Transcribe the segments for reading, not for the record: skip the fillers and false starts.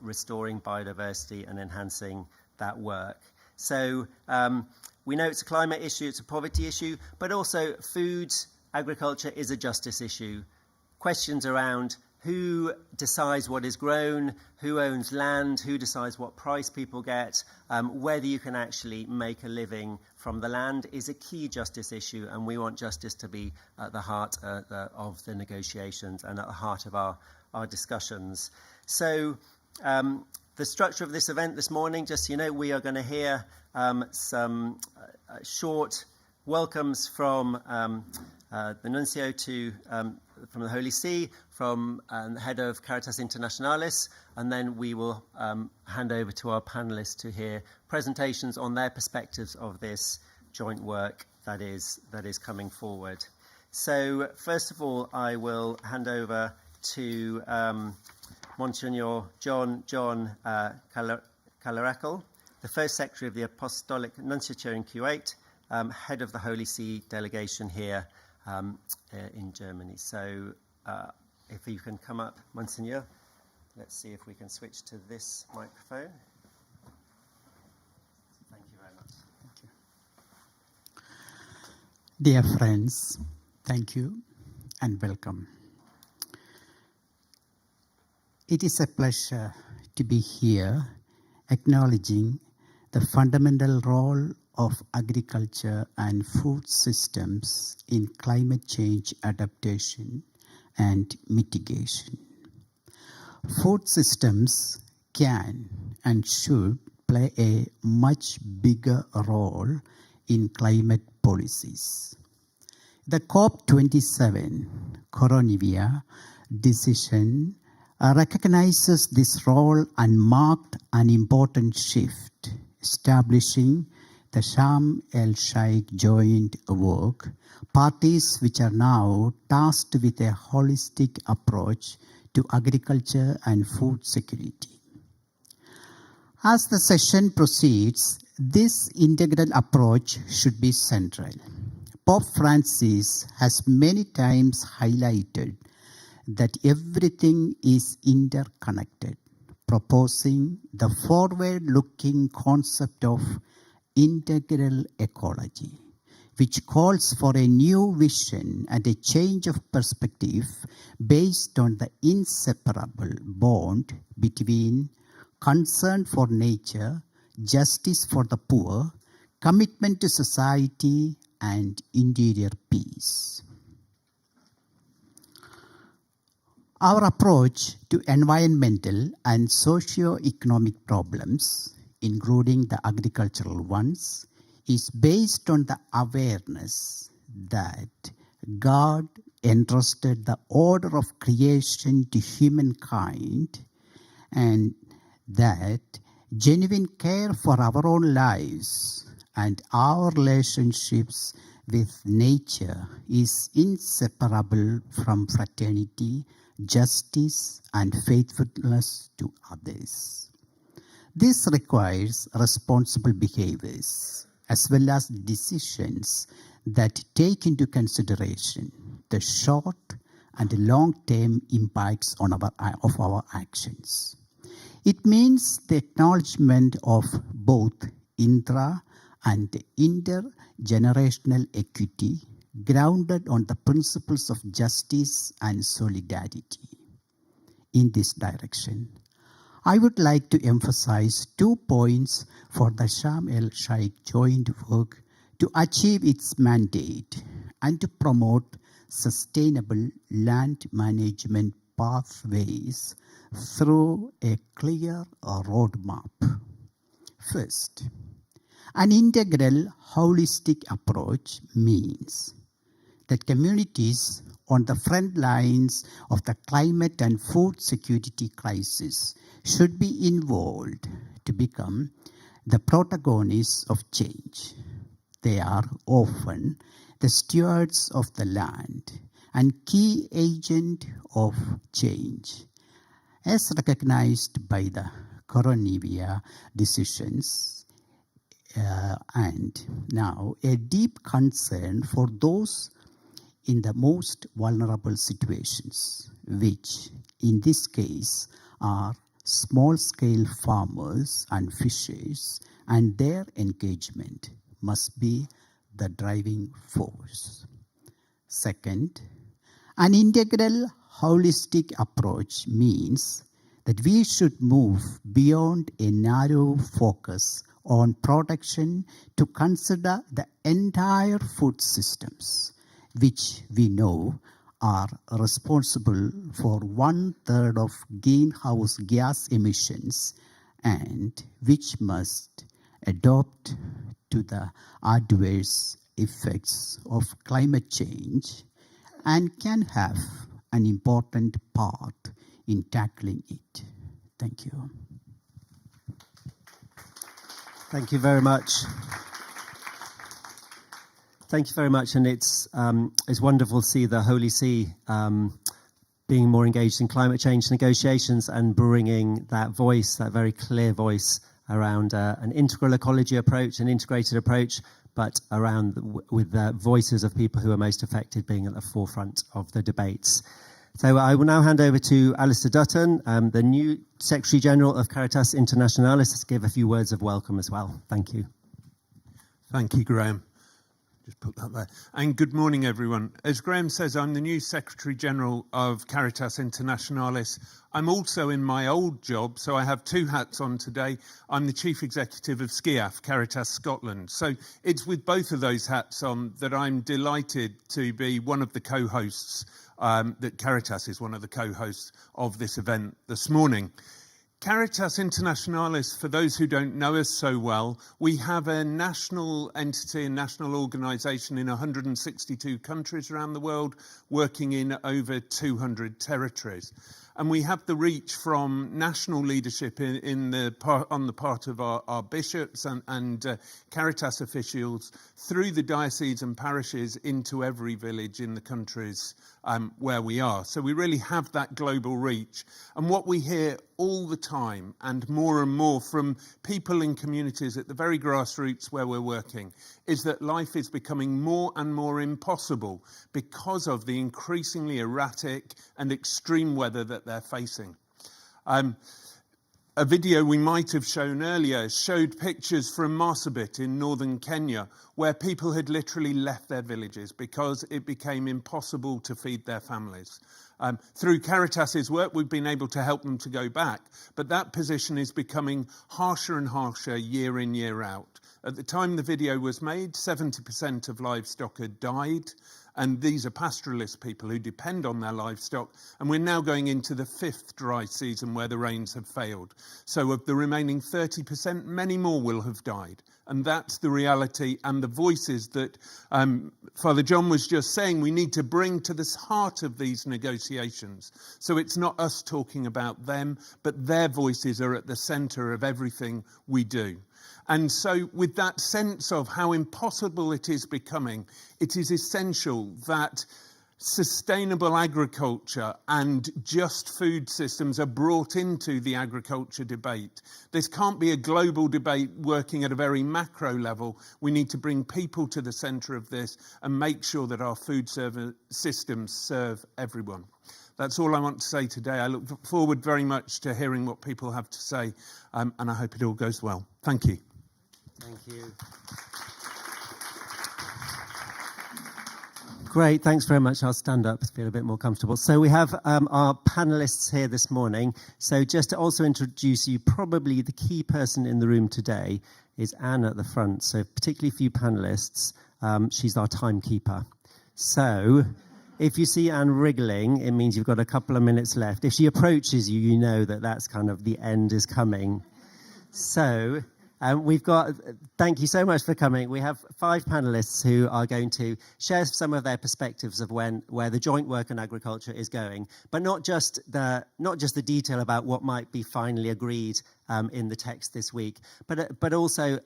restoring biodiversity and enhancing that work. So we know it's a climate issue, it's a poverty issue, but also food, agriculture is a justice issue. Questions around who decides what is grown, who owns land, who decides what price people get, whether you can actually make a living from the land is a key justice issue, and we want justice to be at the heart of the negotiations and at the heart of our discussions. So the structure of this event this morning, just so you know, we are going to hear some short welcomes from the Nuncio from the Holy See, from the head of Caritas Internationalis, and then we will hand over to our panelists to hear presentations on their perspectives of this joint work that is coming forward. So first of all, I will hand over to Monsignor John Callaracal, the first secretary of the Apostolic Nunciature in Kuwait, head of the Holy See delegation here in Germany. So if you can come up, Monsignor, let's see if we can switch to this microphone. Thank you very much. Thank you. Dear friends, thank you and welcome. It is a pleasure to be here acknowledging the fundamental role of agriculture and food systems in climate change adaptation and mitigation. Food systems can and should play a much bigger role in climate policies. The COP27 Coronavia decision recognizes this role and marked an important shift, establishing the Sharm el-Sheikh joint work, parties which are now tasked with a holistic approach to agriculture and food security. As the session proceeds, this integral approach should be central. Pope Francis has many times highlighted that everything is interconnected, proposing the forward-looking concept of integral ecology, which calls for a new vision and a change of perspective based on the inseparable bond between concern for nature, justice for the poor, commitment to society, and interior peace. Our approach to environmental and socio-economic problems, including the agricultural ones, is based on the awareness that God entrusted the order of creation to humankind, and that genuine care for our own lives and our relationships with nature is inseparable from fraternity, justice, and faithfulness to others. This requires responsible behaviors as well as decisions that take into consideration the short and long-term impacts on of our actions. It means the acknowledgement of both intra- and intergenerational equity grounded on the principles of justice and solidarity. In this direction, I would like to emphasize 2 points for the Sharm el-Sheikh joint work to achieve its mandate and to promote sustainable land management pathways through a clear roadmap. First, an integral, holistic approach means that communities on the front lines of the climate and food security crisis should be involved to become the protagonists of change. They are often the stewards of the land and key agent of change, as recognized by the Coronavia decisions, and now a deep concern for those in the most vulnerable situations, which in this case are small-scale farmers and fishers and their engagement must be the driving force. Second, an integral, holistic approach means that we should move beyond a narrow focus on production to consider the entire food systems, which we know are responsible for 1/3 of greenhouse gas emissions and which must adapt to the adverse effects of climate change and can have an important part in tackling it. Thank you. Thank you very much. Thank you very much, and it's wonderful to see the Holy See being more engaged in climate change negotiations and bringing that voice, that very clear voice, around an integral ecology approach, an integrated approach, but around with the voices of people who are most affected being at the forefront of the debates. So I will now hand over to Alistair Dutton, the new Secretary General of Caritas Internationalis, to give a few words of welcome as well. Thank you. Thank you, Graham. Just put that there. And good morning, everyone. As Graham says, I'm the new Secretary General of Caritas Internationalis. I'm also in my old job, so I have two hats on today. I'm the Chief Executive of SCIAF, Caritas Scotland. So it's with both of those hats on that I'm delighted to be one of the co-hosts, that Caritas is one of the co-hosts of this event this morning. Caritas Internationalis, for those who don't know us so well, we have a national entity, a national organisation in 162 countries around the world, working in over 200 territories. And we have the reach from national leadership on the part of our bishops and Caritas officials through the dioceses and parishes into every village in the countries where we are. So we really have that global reach. And what we hear all the time and more from people in communities at the very grassroots where we're working is that life is becoming more and more impossible because of the increasingly erratic and extreme weather that they're facing. A video we might have shown earlier showed pictures from Marsabit in northern Kenya, where people had literally left their villages because it became impossible to feed their families. Through Caritas's work, we've been able to help them to go back, but that position is becoming harsher and harsher year in, year out. At the time the video was made, 70% of livestock had died, and these are pastoralist people who depend on their livestock, and we're now going into the 5th dry season where the rains have failed. So of the remaining 30%, many more will have died, and that's the reality and the voices that Father John was just saying we need to bring to the heart of these negotiations. So it's not us talking about them, but their voices are at the centre of everything we do. And so with that sense of how impossible it is becoming, it is essential that sustainable agriculture and just food systems are brought into the agriculture debate. This can't be a global debate working at a very macro level. We need to bring people to the centre of this and make sure that our food systems serve everyone. That's all I want to say today. I look forward very much to hearing what people have to say, and I hope it all goes well. Thank you. Thank you. Great, thanks very much. I'll stand up to feel a bit more comfortable. So we have our panellists here this morning. So just to also introduce you, probably the key person in the room today is Anne at the front. So particularly for you panellists, she's our timekeeper. So if you see Anne wriggling, it means you've got a couple of minutes left. If she approaches you, you know that that's kind of the end is coming. So we've got, thank you so much for coming. We have 5 panelists who are going to share some of their perspectives of where the joint work in agriculture is going, but not just the detail about what might be finally agreed in the text this week, but also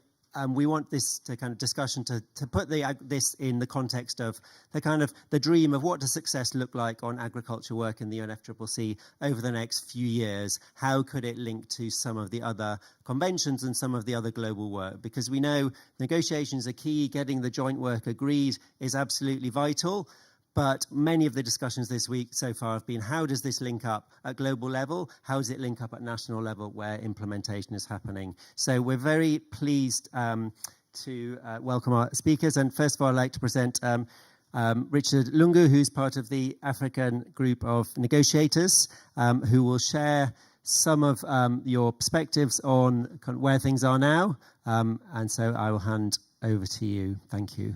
we want this to kind of discussion to put this in the context of the dream of what does success look like on agriculture work in the UNFCCC over the next few years. How could it link to some of the other conventions and some of the other global work? Because we know negotiations are key, getting the joint work agreed is absolutely vital. But many of the discussions this week so far have been, how does this link up at global level? How does it link up at national level where implementation is happening? So we're very pleased to welcome our speakers. And first of all, I'd like to present Richard Lungu, who's part of the African group of Negotiators, who will share some of your perspectives on kind of where things are now. And so I will hand over to you. Thank you.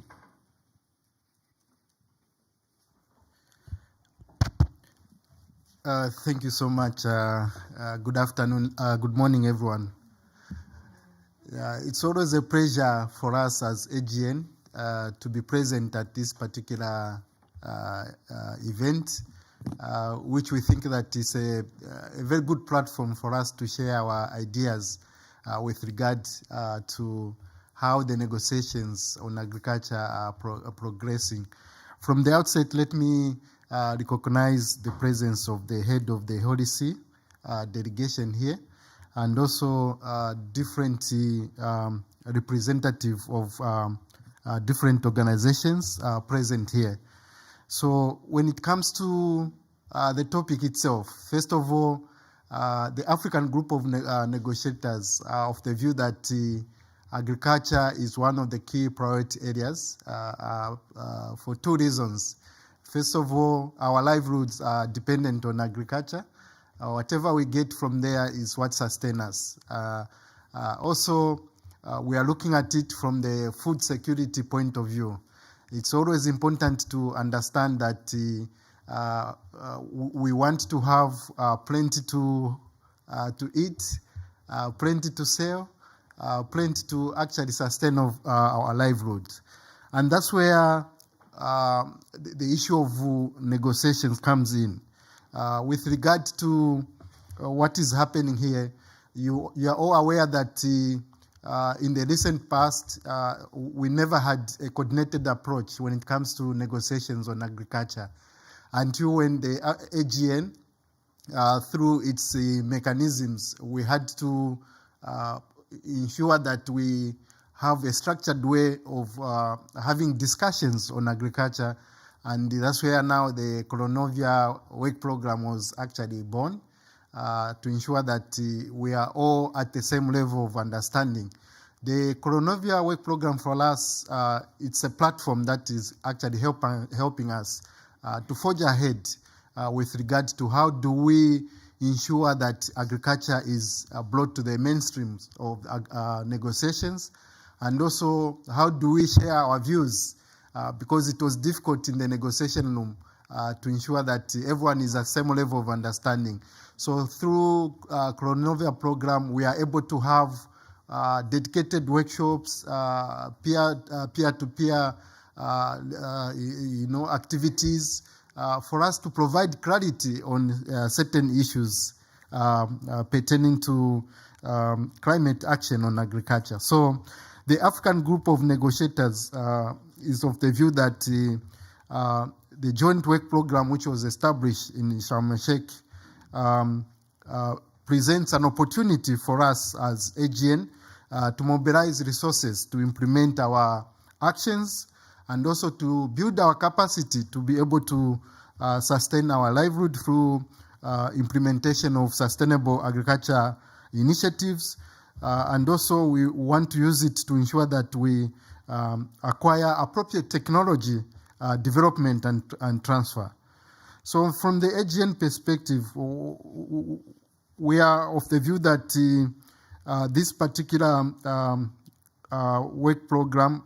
Thank you so much. Good afternoon. Good morning, everyone. It's always a pleasure for us as AGN to be present at this particular event, which we think that is a very good platform for us to share our ideas with regard to how the negotiations on agriculture are progressing. From the outset, let me recognize the presence of the head of the Holy See delegation here, and also different representative of different organizations present here. So when it comes to the topic itself, first of all, the African group of negotiators are of the view that agriculture is one of the key priority areas for two reasons. First of all, our livelihoods are dependent on agriculture. Whatever we get from there is what sustains us. Also, we are looking at it from the food security point of view. It's always important to understand that we want to have plenty to eat, plenty to sell, plenty to actually sustain our livelihood. And that's where the issue of negotiations comes in. With regard to what is happening here, you are all aware that in the recent past, we never had a coordinated approach when it comes to negotiations on agriculture, until when the AGN, through its mechanisms, we had to ensure that we have a structured way of having discussions on agriculture, and that's where now the Colonovia work program was actually born, to ensure that we are all at the same level of understanding. The Colonovia work program for us, it's a platform that is actually helping us to forge ahead with regard to how do we ensure that agriculture is brought to the mainstream of negotiations, and also how do we share our views, because it was difficult in the negotiation room to ensure that everyone is at the same level of understanding. So through Colonovia program, we are able to have dedicated workshops, peer-to-peer activities for us to provide clarity on certain issues pertaining to climate action on agriculture. So the African group of negotiators is of the view that the joint work program, which was established in Sharm el-Sheikh, presents an opportunity for us as AGN to mobilize resources to implement our actions, and also to build our capacity to be able to sustain our livelihood through implementation of sustainable agriculture initiatives. And also we want to use it to ensure that we acquire appropriate technology development and transfer. So from the AGN perspective, we are of the view that this particular work program,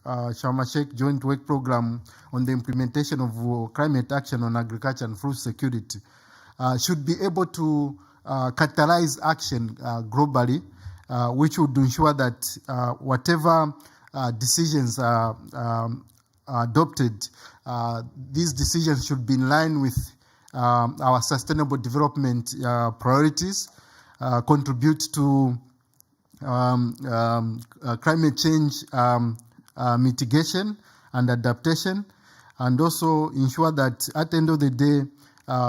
Sharm el-Sheikh Joint Work Program on the implementation of climate action on agriculture and food security, should be able to catalyze action globally, which would ensure that whatever decisions are adopted, these decisions should be in line with our sustainable development priorities, contribute to climate change mitigation and adaptation, and also ensure that at the end of the day,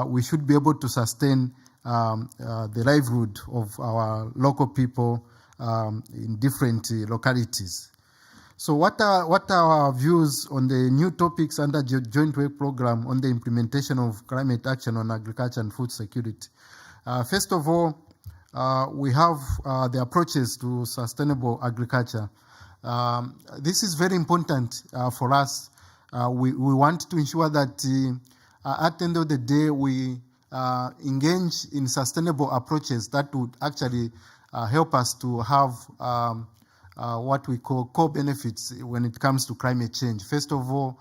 we should be able to sustain the livelihood of our local people in different localities. So what are our views on the new topics under the Joint Work Program on the implementation of climate action on agriculture and food security? First of all, we have the approaches to sustainable agriculture. This is very important for us. We want to ensure that at the end of the day, we engage in sustainable approaches that would actually help us to have what we call core benefits when it comes to climate change. First of all,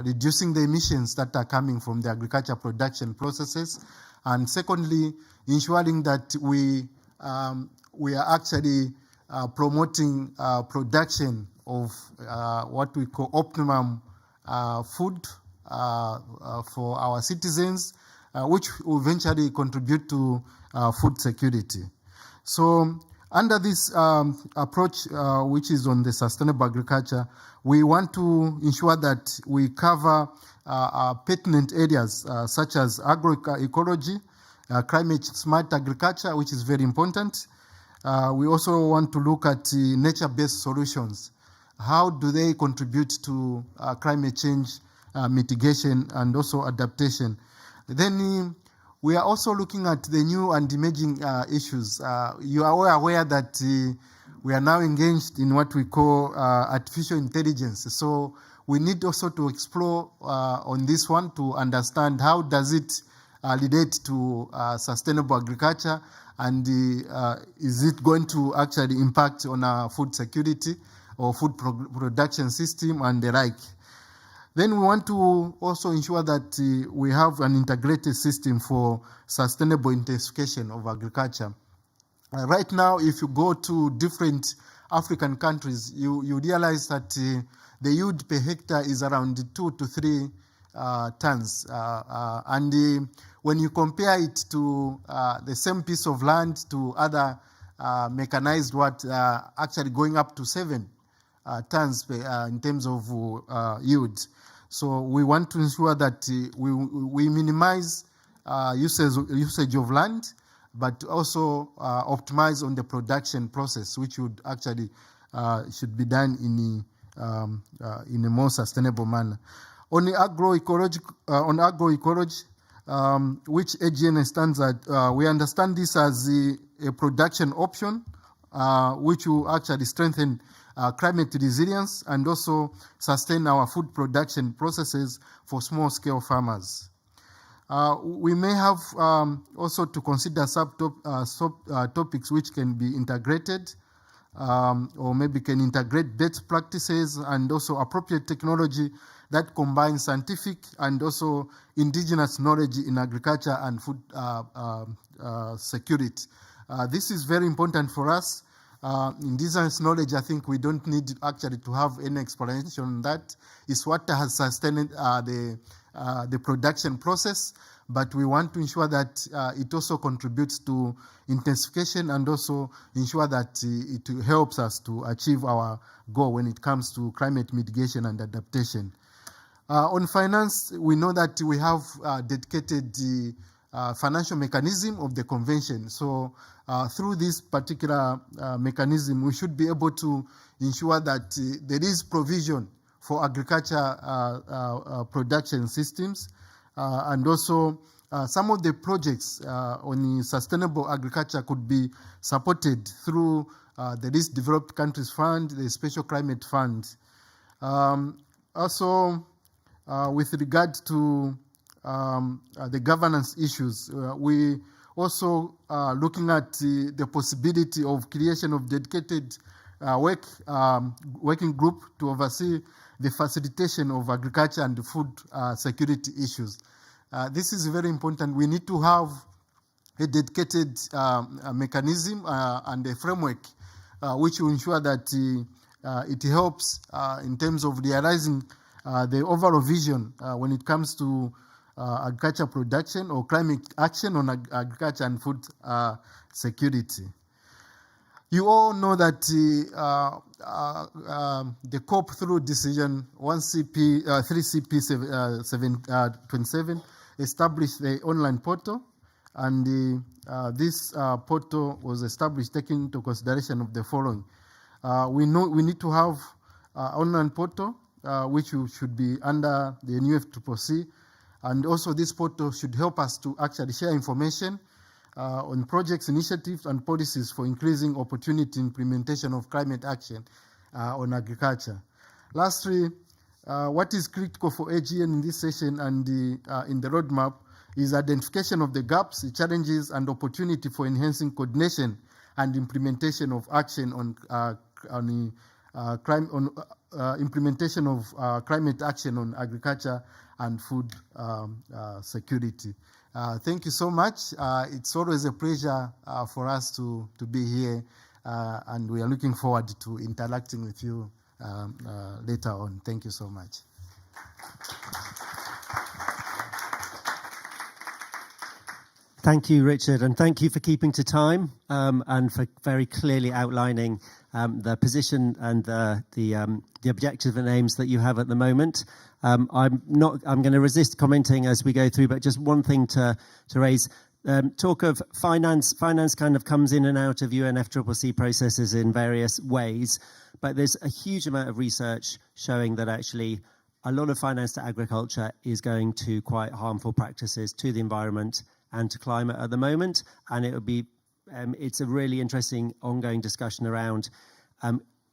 reducing the emissions that are coming from the agriculture production processes, and secondly, ensuring that we are actually promoting production of what we call optimum food for our citizens, which will eventually contribute to food security. So under this approach, which is on the sustainable agriculture, we want to ensure that we cover pertinent areas such as agroecology, climate smart agriculture, which is very important. We also want to look at nature-based solutions. How do they contribute to climate change mitigation and also adaptation? Then we are also looking at the new and emerging issues. You are aware that we are now engaged in what we call artificial intelligence. So we need also to explore on this one to understand how does it relate to sustainable agriculture, and is it going to actually impact on our food security or food production system and the like. Then we want to also ensure that we have an integrated system for sustainable intensification of agriculture. Right now, if you go to different African countries, you realize that the yield per hectare is around 2 to 3 tons. And when you compare it to the same piece of land to other mechanized actually going up to 7 tons in terms of yield. So we want to ensure that we minimize usage of land, but also optimize on the production process, which would actually should be done in a more sustainable manner. On the agroecology, which AGN stands at, we understand this as a production option, which will actually strengthen climate resilience and also sustain our food production processes for small-scale farmers. We may have also to consider topics which can be integrated or maybe can integrate best practices and also appropriate technology that combines scientific and also indigenous knowledge in agriculture and food security. This is very important for us. Indigenous knowledge, I think we don't need actually to have any explanation on that. It's what has sustained the production process, but we want to ensure that it also contributes to intensification and also ensure that it helps us to achieve our goal when it comes to climate mitigation and adaptation. On finance, we know that we have dedicated financial mechanism of the convention. So through this particular mechanism, we should be able to ensure that there is provision for agriculture production systems, and also some of the projects on sustainable agriculture could be supported through the Least Developed Countries Fund, the Special Climate Fund. Also, with regard to the governance issues, we also looking at the possibility of creation of dedicated working group to oversee the facilitation of agriculture and food security issues. This is very important. We need to have a dedicated mechanism and a framework which will ensure that it helps in terms of realizing the overall vision when it comes to agriculture production or climate action on agriculture and food security. You all know that the COP through decision 3CP27 established the online portal, and this portal was established taking into consideration of the following. We know we need to have online portal, which should be under the new FCCC. And also this portal should help us to actually share information on projects, initiatives, and policies for increasing opportunity implementation of climate action on agriculture. Lastly, what is critical for AGN in this session and in the roadmap is identification of the gaps, the challenges, and opportunity for enhancing coordination and implementation of action on implementation of climate action on agriculture and food security. Thank you so much. It's always a pleasure for us to be here, and we are looking forward to interacting with you later on. Thank you so much. Thank you, Richard, and thank you for keeping to time and for very clearly outlining the position and the objectives and aims that you have at the moment. I'm going to resist commenting as we go through, but just one thing to raise. Talk of finance kind of comes in and out of UNFCCC processes in various ways, but there's a huge amount of research showing that actually a lot of finance to agriculture is going to quite harmful practices to the environment and to climate at the moment, and it would be it's a really interesting ongoing discussion around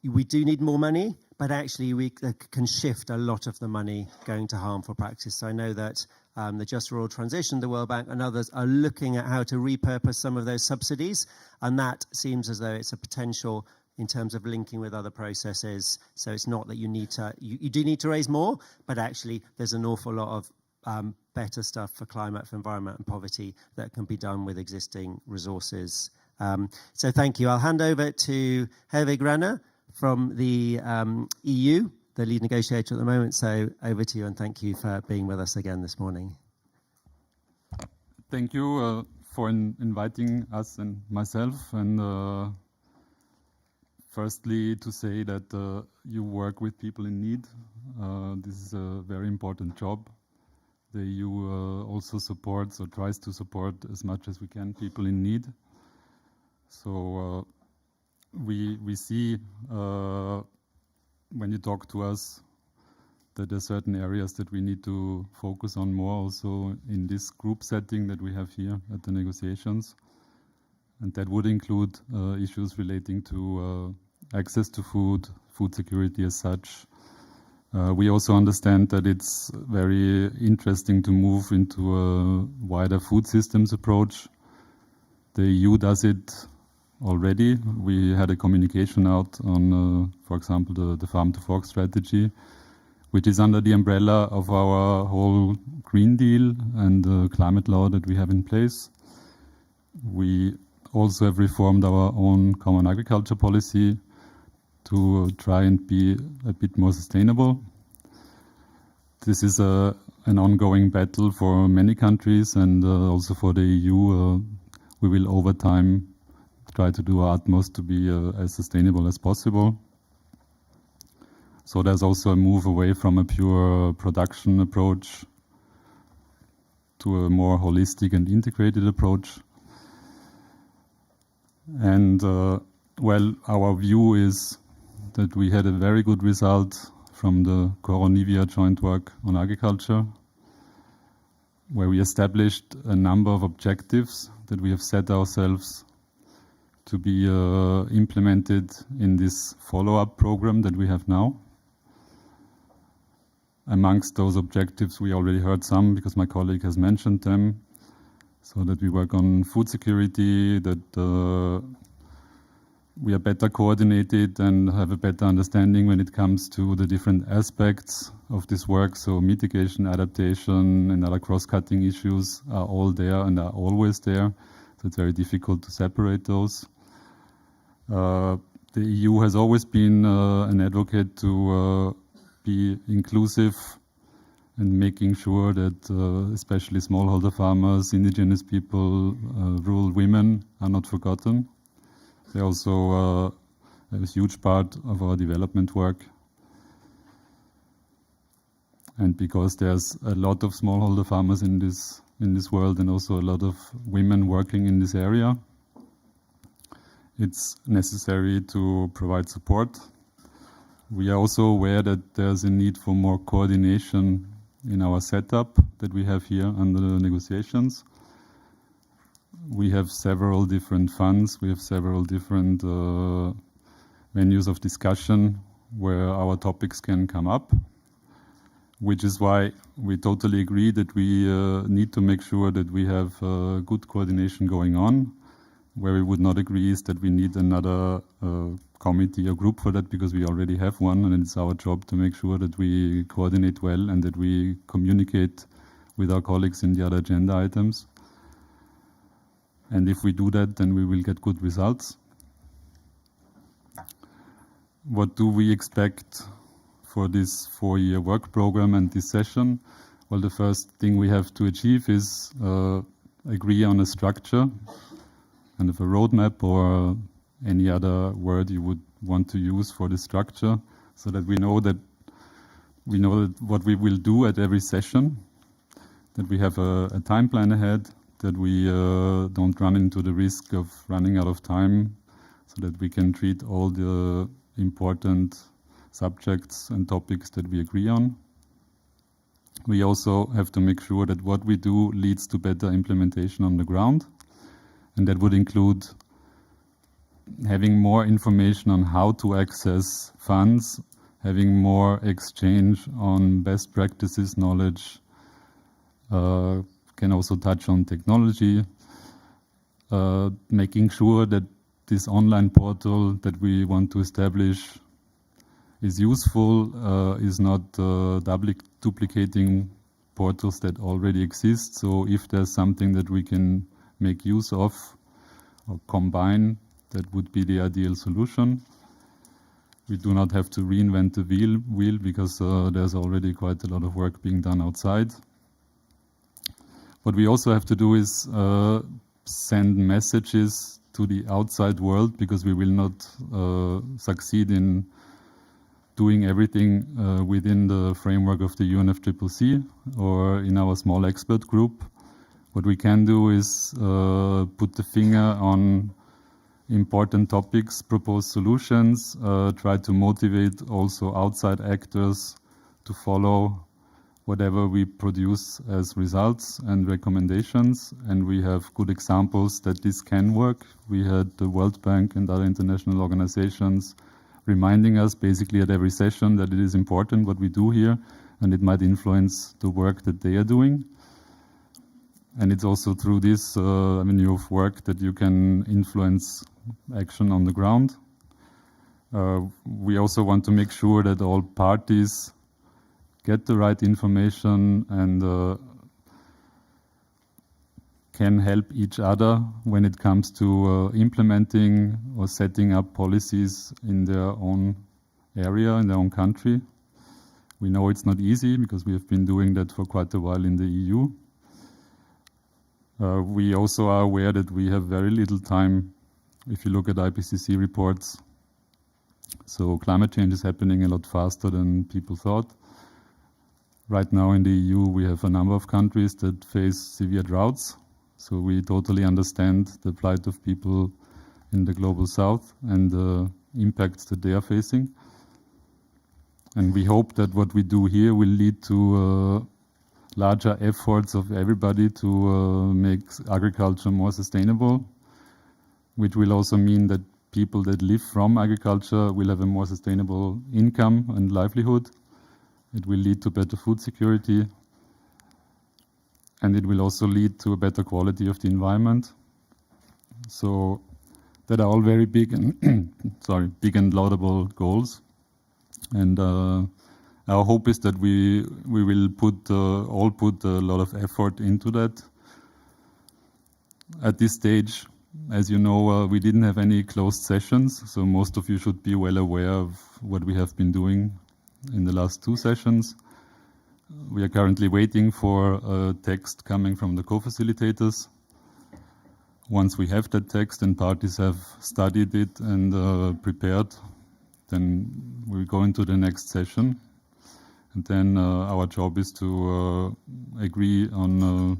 we do need more money, but actually we can shift a lot of the money going to harmful practice. So I know that the Just Rural Transition, the World Bank and others are looking at how to repurpose some of those subsidies, and that seems as though it's a potential in terms of linking with other processes. So it's not that you need to, you do need to raise more, but actually there's an awful lot of better stuff for climate, for environment and poverty that can be done with existing resources. So thank you. I'll hand over to Hervé Grana from the EU, the lead negotiator at the moment. So over to you, and thank you for being with us again this morning. Thank you for inviting us and myself. And firstly, to say that you work with people in need. This is a very important job. The EU also supports or tries to support as much as we can people in need. So we see when you talk to us that there are certain areas that we need to focus on more also in this group setting that we have here at the negotiations. And that would include issues relating to access to food, food security as such. We also understand that it's very interesting to move into a wider food systems approach. The EU does it already. We had a communication out on, for example, the Farm to Fork strategy, which is under the umbrella of our whole Green Deal and the climate law that we have in place. We also have reformed our own common agriculture policy to try and be a bit more sustainable. This is an ongoing battle for many countries and also for the EU. We will over time try to do our utmost to be as sustainable as possible. So there's also a move away from a pure production approach to a more holistic and integrated approach. And well, our view is that we had a very good result from the Coronivia joint work on agriculture, where we established a number of objectives that we have set ourselves to be implemented in this follow-up program that we have now. Amongst those objectives, we already heard some because my colleague has mentioned them, so that we work on food security, that we are better coordinated and have a better understanding when it comes to the different aspects of this work. So mitigation, adaptation, and other cross-cutting issues are all there and are always there. So it's very difficult to separate those. The EU has always been an advocate to be inclusive and making sure that especially smallholder farmers, indigenous people, rural women are not forgotten. They also a huge part of our development work. And because there's a lot of smallholder farmers in this world and also a lot of women working in this area, it's necessary to provide support. We are also aware that there's a need for more coordination in our setup that we have here under the negotiations. We have several different funds, we have several different venues of discussion where our topics can come up, which is why we totally agree that we need to make sure that we have good coordination going on. Where we would not agree is that we need another committee or group for that, because we already have one, and it's our job to make sure that we coordinate well and that we communicate with our colleagues in the other agenda items. And if we do that, then we will get good results. What do we expect for this 4-year work program and this session? Well, the first thing we have to achieve is agree on a structure, kind of a roadmap or any other word you would want to use for the structure, so that we know that what we will do at every session, that we have a time plan ahead, that we don't run into the risk of running out of time, so that we can treat all the important subjects and topics that we agree on. We also have to make sure that what we do leads to better implementation on the ground. And that would include having more information on how to access funds, having more exchange on best practices knowledge, can also touch on technology, making sure that this online portal that we want to establish is useful, is not duplicating portals that already exist. So if there's something that we can make use of or combine, that would be the ideal solution. We do not have to reinvent the wheel because there's already quite a lot of work being done outside. What we also have to do is send messages to the outside world, because we will not succeed in doing everything within the framework of the UNFCCC or in our small expert group. What we can do is put the finger on important topics, propose solutions, try to motivate also outside actors to follow whatever we produce as results and recommendations. And we have good examples that this can work. We had the World Bank and other international organizations reminding us basically at every session that it is important what we do here, and it might influence the work that they are doing. And it's also through this avenue of work that you can influence action on the ground. We also want to make sure that all parties get the right information and can help each other when it comes to implementing or setting up policies in their own area, in their own country. We know it's not easy because we have been doing that for quite a while in the EU. We also are aware that we have very little time if you look at IPCC reports. So climate change is happening a lot faster than people thought. Right now in the EU we have a number of countries that face severe droughts. So we totally understand the plight of people in the global south and the impacts that they are facing. And we hope that what we do here will lead to larger efforts of everybody to make agriculture more sustainable, which will also mean that people that live from agriculture will have a more sustainable income and livelihood. It will lead to better food security, and it will also lead to a better quality of the environment. So that are all very big and big and laudable goals. And our hope is that we will put a lot of effort into that. At this stage, as you know, we didn't have any closed sessions, so most of you should be well aware of what we have been doing in the last 2 sessions. We are currently waiting for a text coming from the co-facilitators. Once we have that text and parties have studied it and prepared, then we'll go into the next session. And then our job is to agree on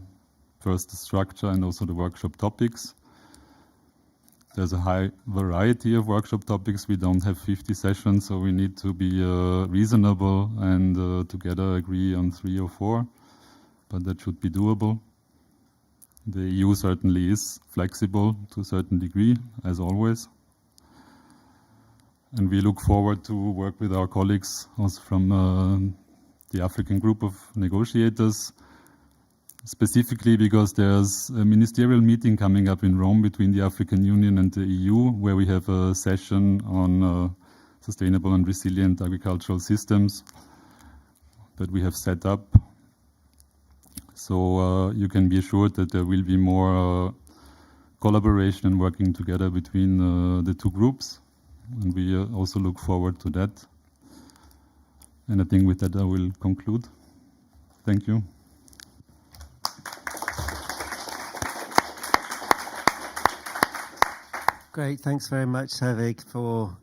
first the structure and also the workshop topics. there's a high variety of workshop topics. We don't have 50 sessions, so we need to be reasonable and together agree on 3 or 4, but that should be doable. The EU certainly is flexible to a certain degree, as always. And we look forward to work with our colleagues also from the African group of negotiators, specifically because there's a ministerial meeting coming up in Rome between the African Union and the EU, where we have a session on sustainable and resilient agricultural systems that we have set up. So you can be assured that there will be more collaboration and working together between the two groups. And we also look forward to that. And I think with that I will conclude. Thank you. Great, thanks very much, Herwig, for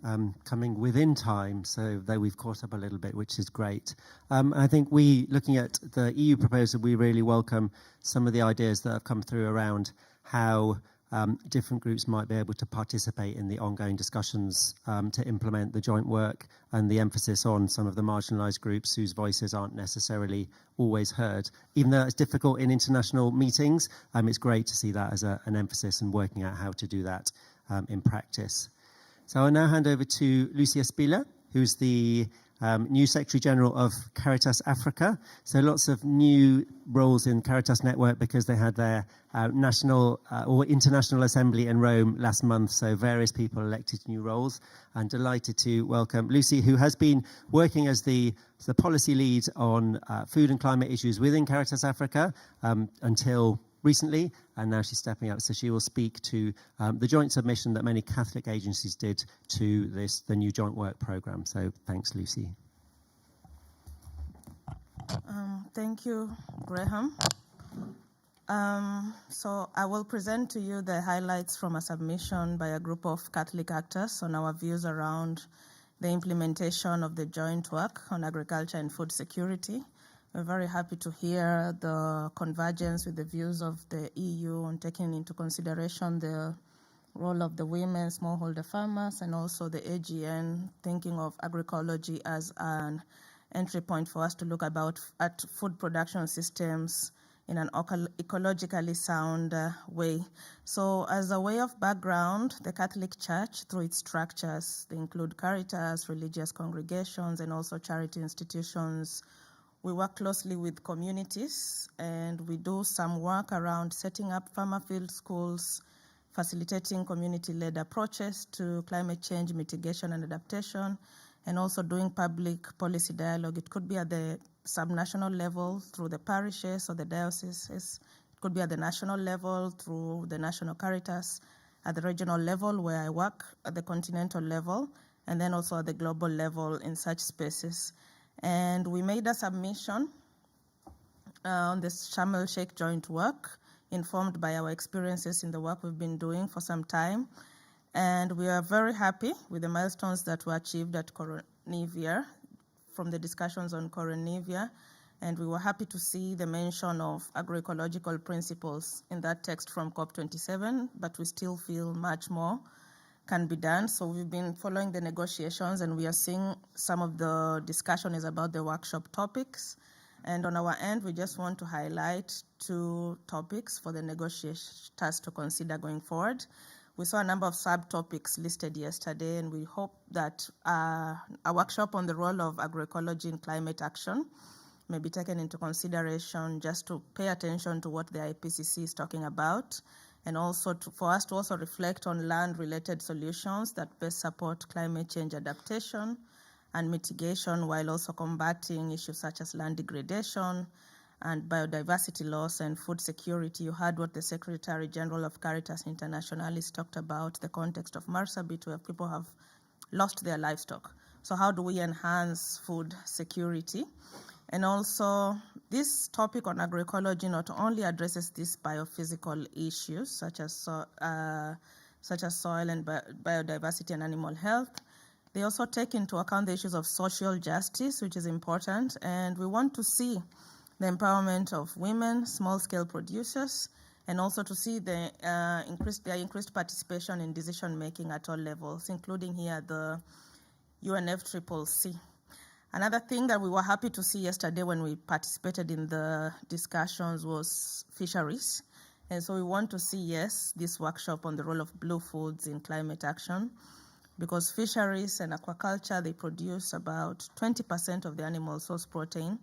coming within time, so though we've caught up a little bit, which is great. I think looking at the EU proposal, we really welcome some of the ideas that have come through around how different groups might be able to participate in the ongoing discussions to implement the joint work, and the emphasis on some of the marginalised groups whose voices aren't necessarily always heard. Even though it's difficult in international meetings, it's great to see that as an emphasis and working out how to do that in practice. So I'll now hand over to Lucia Spieler, who's the new Secretary General of Caritas Africa. So lots of new roles in Caritas Network because they had their national or international assembly in Rome last month. So various people elected to new roles. I'm delighted to welcome Lucy, who has been working as the policy lead on food and climate issues within Caritas Africa until recently, and now she's stepping up. So she will speak to the joint submission that many Catholic agencies did to the new joint work programme. So thanks, Lucy. Thank you, Graham. So I will present to you the highlights from a submission by a group of Catholic actors on our views around the implementation of the joint work on agriculture and food security. We're very happy to hear the convergence with the views of the EU on taking into consideration the role of the women, smallholder farmers, and also the AGN thinking of agroecology as an entry point for us to look at food production systems in an ecologically sound way. So as a way of background, the Catholic Church, through its structures, they include Caritas, religious congregations, and also charity institutions. We work closely with communities, and we do some work around setting up farmer field schools, facilitating community-led approaches to climate change mitigation and adaptation, and also doing public policy dialogue. It could be at the subnational level through the parishes or the dioceses. It could be at the national level through the National Caritas, at the regional level where I work, at the continental level, and then also at the global level in such spaces. And we made a submission on this Sharm el-Sheikh joint work, informed by our experiences in the work we've been doing for some time. And we are very happy with the milestones that were achieved at Coronivia, from the discussions on Coronivia. And we were happy to see the mention of agroecological principles in that text from COP27, but we still feel much more can be done. So we've been following the negotiations, and we are seeing some of the discussion is about the workshop topics. And on our end, we just want to highlight 2 topics for the negotiators to consider going forward. We saw a number of subtopics listed yesterday, and we hope that a workshop on the role of agroecology in climate action may be taken into consideration, just to pay attention to what the IPCC is talking about, and also for us to also reflect on land-related solutions that best support climate change adaptation and mitigation, while also combating issues such as land degradation and biodiversity loss and food security. You heard what the Secretary General of Caritas Internationalis talked about, the context of Marsabit, where people have lost their livestock. So how do we enhance food security? And also, this topic on agroecology not only addresses these biophysical issues, such as soil and biodiversity and animal health, they also take into account the issues of social justice, which is important. And we want to see the empowerment of women, small-scale producers, and also to see their increased participation in decision making at all levels, including here the UNFCCC. Another thing that we were happy to see yesterday when we participated in the discussions was fisheries. And so we want to see, yes, this workshop on the role of blue foods in climate action, because fisheries and aquaculture, they produce about 20% of the animal source protein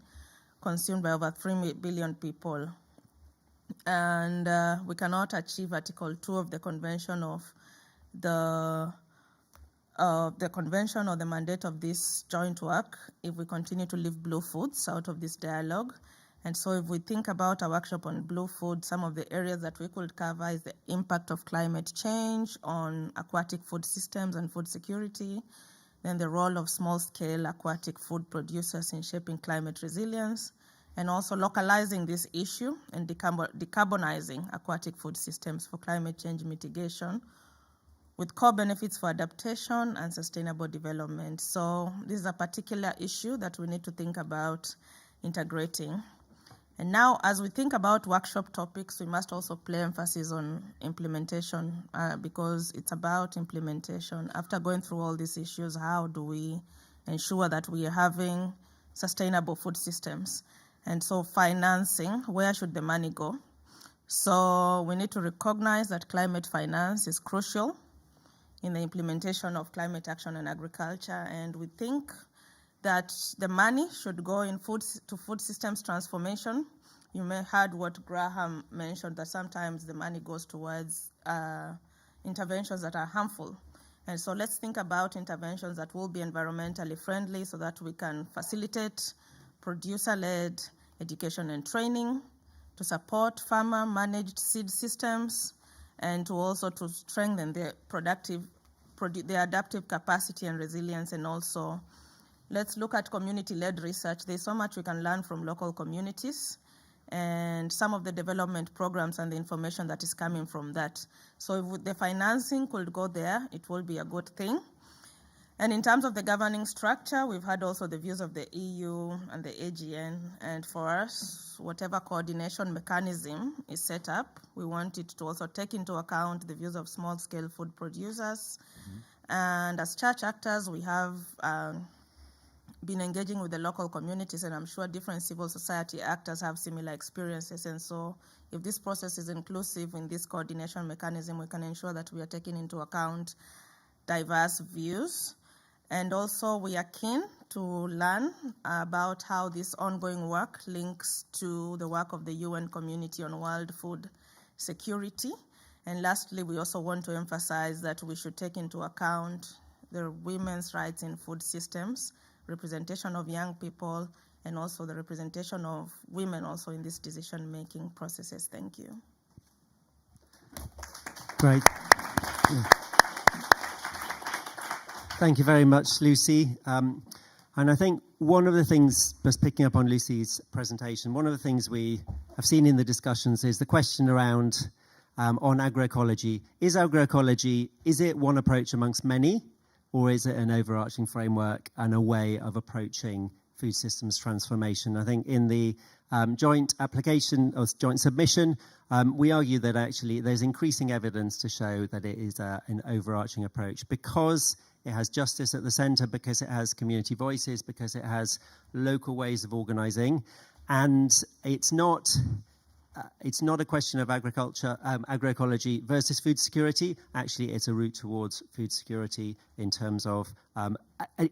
consumed by over 3 billion people. And we cannot achieve Article 2 of the Convention of the convention or the mandate of this joint work if we continue to leave blue foods out of this dialogue. And so if we think about a workshop on blue food, some of the areas that we could cover is the impact of climate change on aquatic food systems and food security, then the role of small-scale aquatic food producers in shaping climate resilience, and also localizing this issue and decarbonizing aquatic food systems for climate change mitigation, with core benefits for adaptation and sustainable development. So this is a particular issue that we need to think about integrating. And now, as we think about workshop topics, we must also play emphasis on implementation because it's about implementation. After going through all these issues, how do we ensure that we are having sustainable food systems? And so financing, where should the money go? So we need to recognize that climate finance is crucial in the implementation of climate action and agriculture, and we think that the money should go in to food systems transformation. You may have heard what Graham mentioned, that sometimes the money goes towards interventions that are harmful. And so let's think about interventions that will be environmentally friendly so that we can facilitate producer-led education and training, to support farmer-managed seed systems, and to also to strengthen their their adaptive capacity and resilience. And also, let's look at community-led research. There's so much we can learn from local communities and some of the development programs and the information that is coming from that. So if the financing could go there, it will be a good thing. And in terms of the governing structure, we've had also the views of the EU and the AGN. And for us, whatever coordination mechanism is set up, we want it to also take into account the views of small-scale food producers. And as church actors, we have been engaging with the local communities, and I'm sure different civil society actors have similar experiences. And so if this process is inclusive in this coordination mechanism, we can ensure that we are taking into account diverse views. And also we are keen to learn about how this ongoing work links to the work of the UN Community on World Food Security. And lastly, we also want to emphasize that we should take into account the women's rights in food systems, representation of young people, and also the representation of women also in these decision-making processes. Thank you. Great. Thank you very much, Lucy. And I think one of the things, just picking up on Lucy's presentation, one of the things we have seen in the discussions is the question around on agroecology. Is agroecology, is it one approach amongst many, or is it an overarching framework and a way of approaching food systems transformation? I think in the joint application or joint submission, we argue that actually there's increasing evidence to show that it is an overarching approach because it has justice at the centre, because it has community voices, because it has local ways of organising, and it's not a question of agriculture, agroecology versus food security. Actually, it's a route towards food security in terms of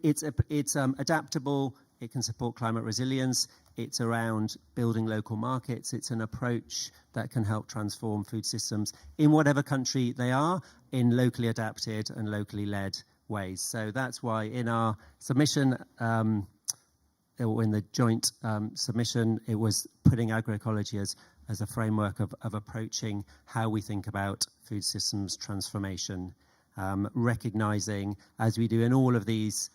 it's adaptable. It can support climate resilience. It's around building local markets. It's an approach that can help transform food systems in whatever country they are, in locally adapted and locally led ways. So that's why in our submission, in the joint submission, it was putting agroecology as a framework of approaching how we think about food systems transformation, recognizing, as we do in all of these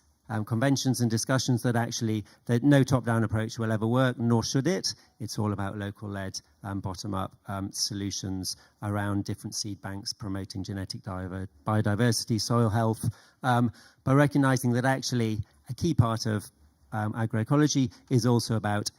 conventions and discussions, that actually that no top-down approach will ever work, nor should it. It's all about local-led, bottom-up solutions around different seed banks, promoting genetic biodiversity, soil health, by recognizing that actually a key part of agroecology is also about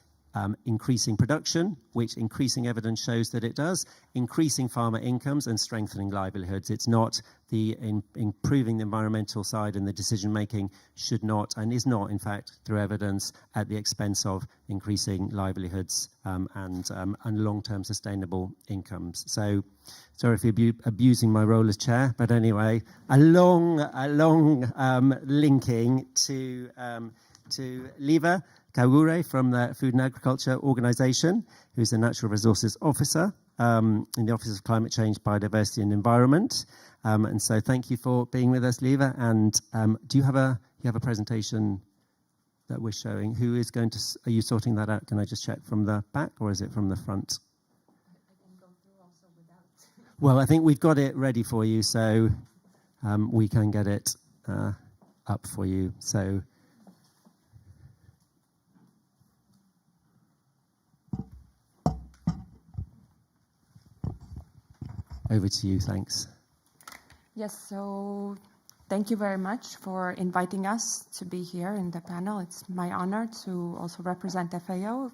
increasing production, which increasing evidence shows that it does, increasing farmer incomes and strengthening livelihoods. It's not improving the environmental side, and the decision making should not and is not, in fact, through evidence, at the expense of increasing livelihoods and long-term sustainable incomes. So, sorry for abusing my role as chair, but anyway, a long linking to Liva Kaure from the Food and Agriculture Organization, who's the Natural Resources Officer in the Office of Climate Change, Biodiversity and Environment. And so thank you for being with us, Liva. And do you have a presentation that we're showing? Who is going to, are you sorting that out? Can I just check from the back, or is it from the front? I can go through also without. Well, I think we've got it ready for you, so we can get it up for you. So. Over to you, thanks. Yes, so thank you very much for inviting us to be here in the panel. It's my honor to also represent FAO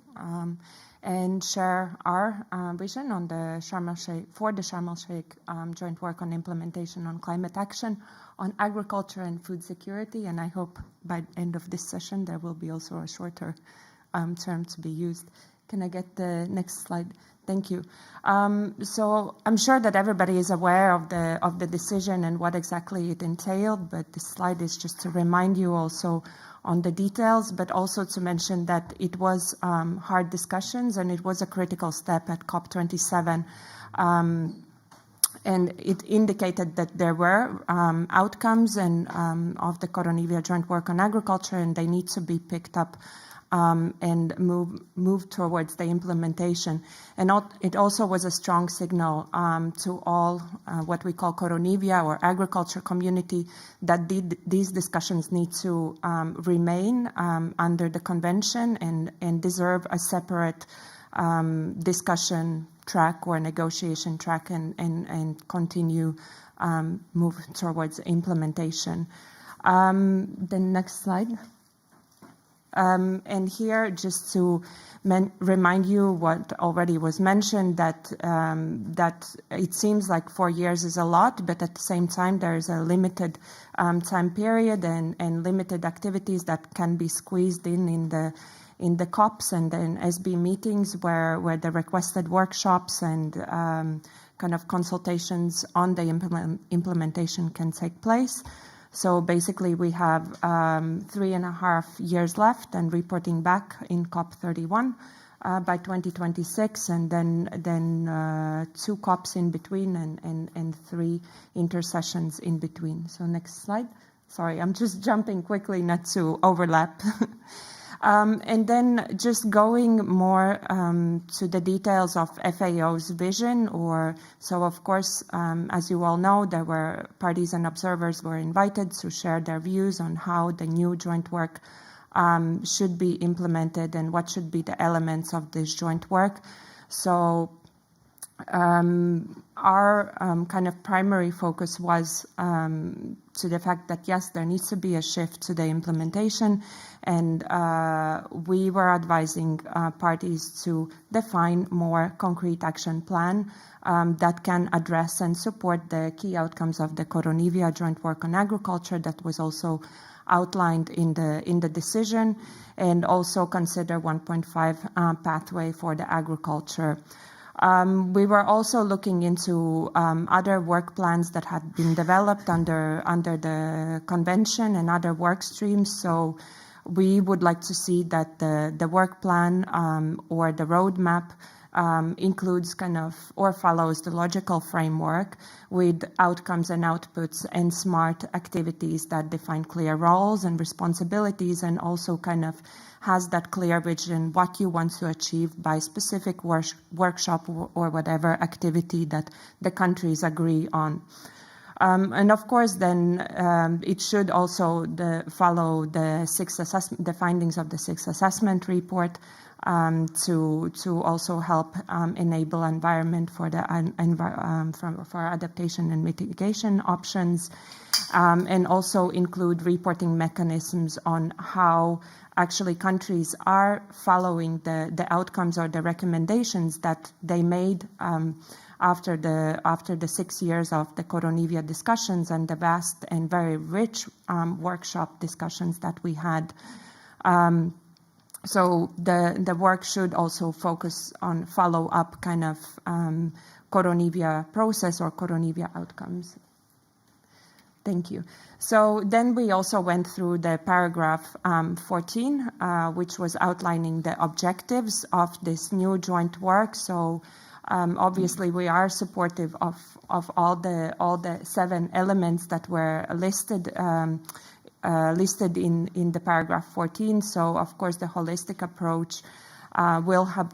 and share our vision on the Sharm el-Sheikh joint work on implementation on climate action, on agriculture and food security. And I hope by the end of this session there will be also a shorter term to be used. Can I get the next slide? Thank you. So I'm sure that everybody is aware of the decision and what exactly it entailed, but this slide is just to remind you also on the details, but also to mention that it was hard discussions and it was a critical step at COP27. And it indicated that there were outcomes and of the Coronivia joint work on agriculture, and they need to be picked up and move towards the implementation. And it also was a strong signal to all what we call Coronivia or agriculture community that these discussions need to remain under the convention and deserve a separate discussion track or negotiation track and continue move towards implementation. The next slide. And here, just to remind you what already was mentioned, that it seems like 4 years is a lot, but at the same time, there is a limited time period and limited activities that can be squeezed in the COPs and then SB meetings where the requested workshops and kind of consultations on the implementation can take place. So basically, we have 3.5 years left and reporting back in COP31 by 2026, and then 2 COPs in between and 3 intersessions in between. So next slide. Sorry, I'm just jumping quickly not to overlap. And then just going more to the details of FAO's vision, so of course, as you all know, there were parties and observers were invited to share their views on how the new joint work should be implemented and what should be the elements of this joint work. So our kind of primary focus was to the fact that, yes, there needs to be a shift to the implementation, and we were advising parties to define more concrete action plan that can address and support the key outcomes of the Coronivia joint work on agriculture that was also outlined in the decision, and also consider 1.5 pathway for the agriculture. We were also looking into other work plans that had been developed under the convention and other work streams. So we would like to see that the work plan or the roadmap includes kind of or follows the logical framework with outcomes and outputs and smart activities that define clear roles and responsibilities, and also kind of has that clear vision what you want to achieve by specific workshop or whatever activity that the countries agree on. And of course, then it should also follow the findings of the 6th assessment report, to also help enable environment for the for adaptation and mitigation options, and also include reporting mechanisms on how actually countries are following the outcomes or the recommendations that they made after the 6 years of the Coronivia discussions and the vast and very rich workshop discussions that we had. So the work should also focus on follow-up kind of Coronivia process or Coronivia outcomes. Thank you. So then we also went through the paragraph 14, which was outlining the objectives of this new joint work. So obviously we are supportive of all the 7 elements that were listed in the paragraph 14. So of course the holistic approach will help.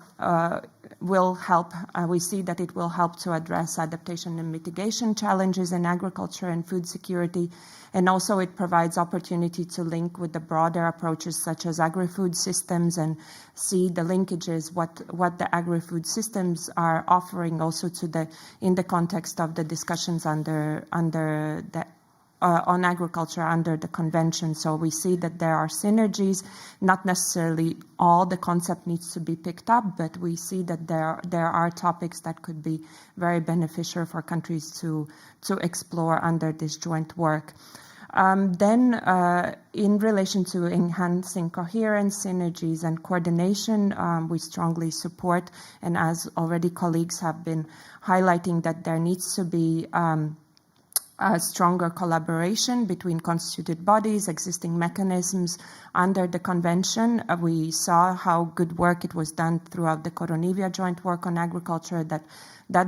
We see that it will help to address adaptation and mitigation challenges in agriculture and food security, and also it provides opportunity to link with the broader approaches such as agri-food systems and see the linkages, what the agri-food systems are offering also in the context of the discussions under the on agriculture under the convention. So we see that there are synergies. Not necessarily all the concept needs to be picked up, but we see that there are topics that could be very beneficial for countries to explore under this joint work. Then in relation to enhancing coherence, synergies and coordination, we strongly support, and as already colleagues have been highlighting, that there needs to be a stronger collaboration between constituted bodies, existing mechanisms under the convention. We saw how good work it was done throughout the Coronivia joint work on agriculture, that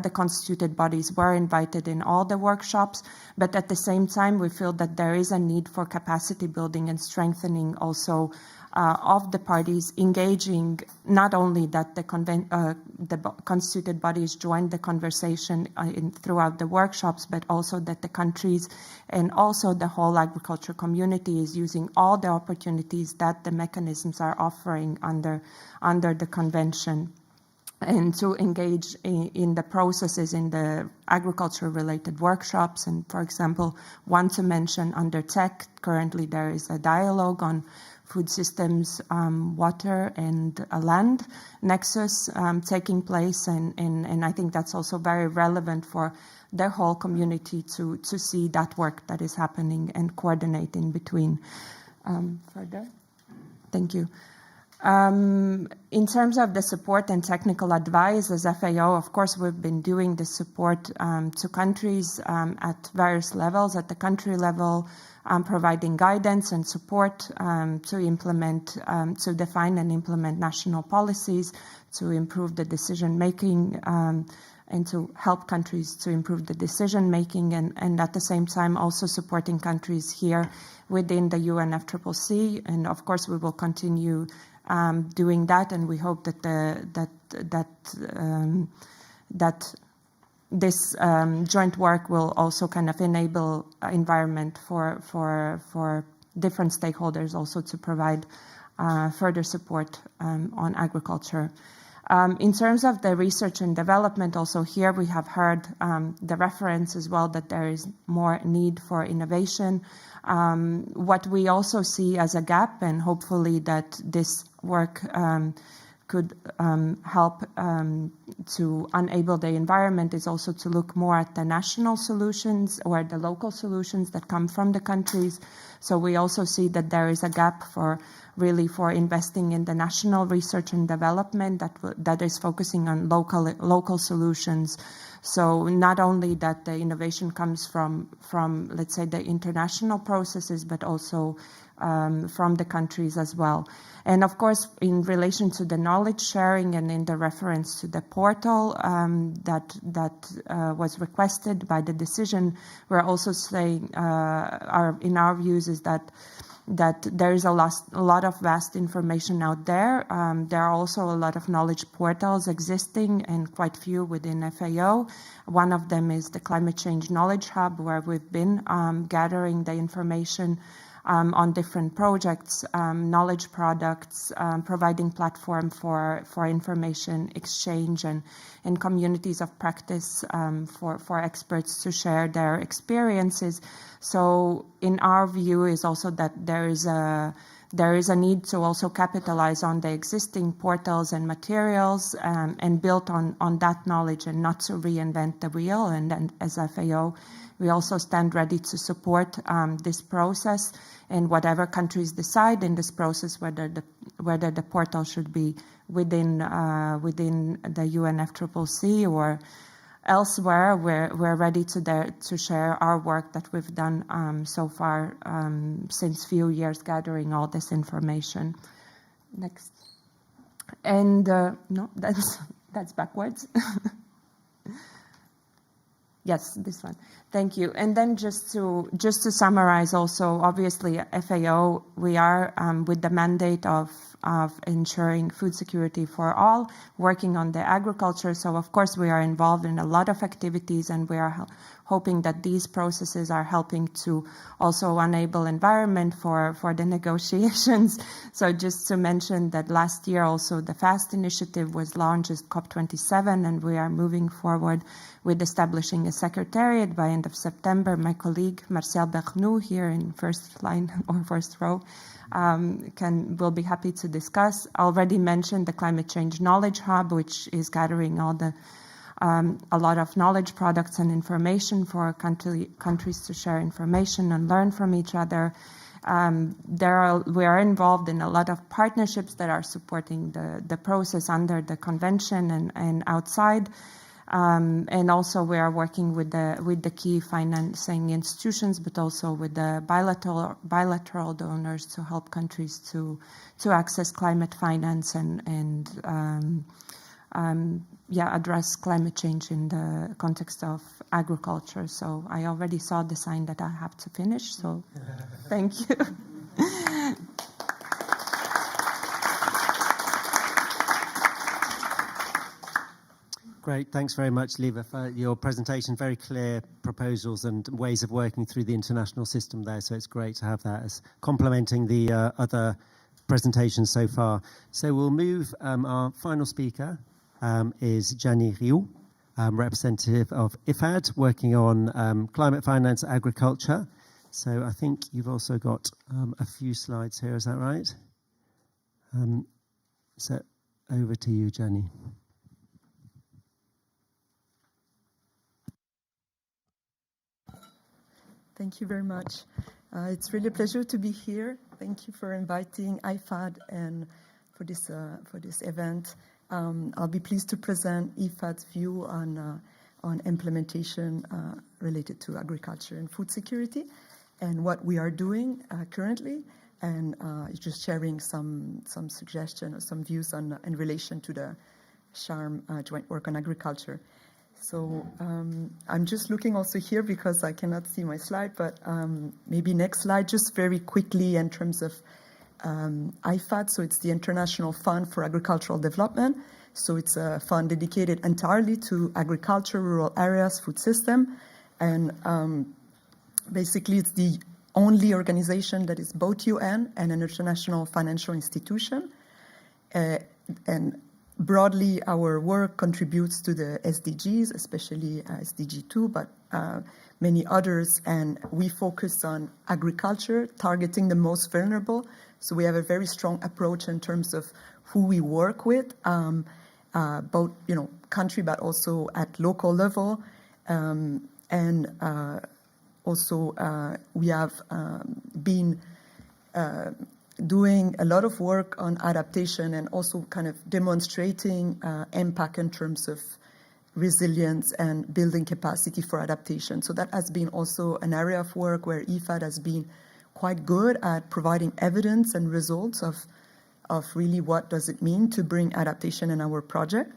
the constituted bodies were invited in all the workshops, but at the same time we feel that there is a need for capacity building and strengthening also of the parties, engaging not only that the constituted bodies join the conversation throughout the workshops, but also that the countries and also the whole agriculture community is using all the opportunities that the mechanisms are offering under the convention, and to engage in the processes in the agriculture-related workshops. And for example, want to mention under tech, currently there is a dialogue on food systems, water and land nexus taking place, and I think that's also very relevant for the whole community to see that work that is happening and coordinating between. Further? Thank you. In terms of the support and technical advice, as FAO, of course, we've been doing the support to countries at various levels. At the country level, providing guidance and support to implement, to define and implement national policies, to improve the decision making, and to help countries to improve the decision making, and at the same time also supporting countries here within the UNFCCC. And of course, we will continue doing that, and we hope that this joint work will also kind of enable environment for different stakeholders also to provide further support on agriculture. In terms of the research and development, also here we have heard the reference as well that there is more need for innovation. What we also see as a gap, and hopefully that this work could help to enable the environment, is also to look more at the national solutions or the local solutions that come from the countries. So we also see that there is a gap for investing in the national research and development that is focusing on local solutions. So not only that the innovation comes from let's say the international processes, but also from the countries as well. And of course, in relation to the knowledge sharing and in the reference to the portal that was requested by the decision, we're also saying in our views is that there is a lot of vast information out there. There are also a lot of knowledge portals existing, and quite few within FAO. One of them is the Climate Change Knowledge Hub, where we've been gathering the information on different projects, knowledge products, providing platform for information exchange and communities of practice for experts to share their experiences. So in our view is also that there is a need to also capitalize on the existing portals and materials and build on that knowledge and not to reinvent the wheel. And then as FAO, we also stand ready to support this process and whatever countries decide in this process, whether the portal should be within the UNFCCC or elsewhere. We're ready to share our work that we've done so far since few years, gathering all this information. Next, and no, that's backwards. Yes, this one. Thank you. And then just to summarize also, obviously, FAO, we are with the mandate of ensuring food security for all, working on the agriculture. So, of course, we are involved in a lot of activities, and we are hoping that these processes are helping to also enable environment for the negotiations. So just to mention that last year also the FAST initiative was launched as COP27, and we are moving forward with establishing a secretariat by end of September. My colleague Marcel Bernoux here in first line or first row will be happy to discuss. I already mentioned the Climate Change Knowledge Hub, which is gathering all the a lot of knowledge products and information for countries to share information and learn from each other. We are involved in a lot of partnerships that are supporting the process under the convention and outside. And also we are working with the key financing institutions, but also with the bilateral donors to help countries to access climate finance and address climate change in the context of agriculture. So I already saw the sign that I have to finish, so thank you. Great, thanks very much, Liva, for your presentation. Very clear proposals and ways of working through the international system there, so it's great to have that as complementing the other presentations so far. So we'll move, our final speaker is Gianni Riou, representative of IFAD, working on climate finance agriculture. So I think you've also got a few slides here, is that right? So over to you, Gianni. Thank you very much. It's really a pleasure to be here. Thank you for inviting IFAD and for this event. I'll be pleased to present IFAD's view on implementation related to agriculture and food security and what we are doing currently, and just sharing some suggestions or some views in relation to the SHARM joint work on agriculture. So I'm just looking also here because I cannot see my slide, but maybe next slide, just very quickly in terms of IFAD. So it's the International Fund for Agricultural Development. So it's a fund dedicated entirely to agriculture, rural areas, food system. And basically it's the only organization that is both UN and an international financial institution. And broadly, our work contributes to the SDGs, especially SDG 2, but many others. And we focus on agriculture, targeting the most vulnerable. So we have a very strong approach in terms of who we work with, both country, but also at local level. Also we have been doing a lot of work on adaptation and also kind of demonstrating impact in terms of resilience and building capacity for adaptation. So that has been also an area of work where IFAD has been quite good at providing evidence and results of really what does it mean to bring adaptation in our project.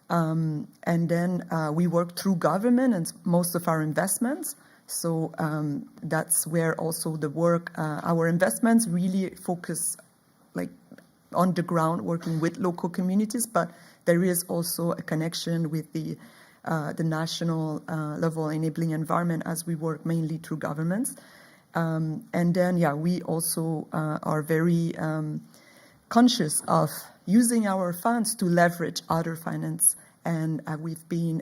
And then we work through government and most of our investments. So that's where also the work, our investments really focus like on the ground, working with local communities, but there is also a connection with the national level enabling environment as we work mainly through governments. And then, we also are very conscious of using our funds to leverage other finance. And we've been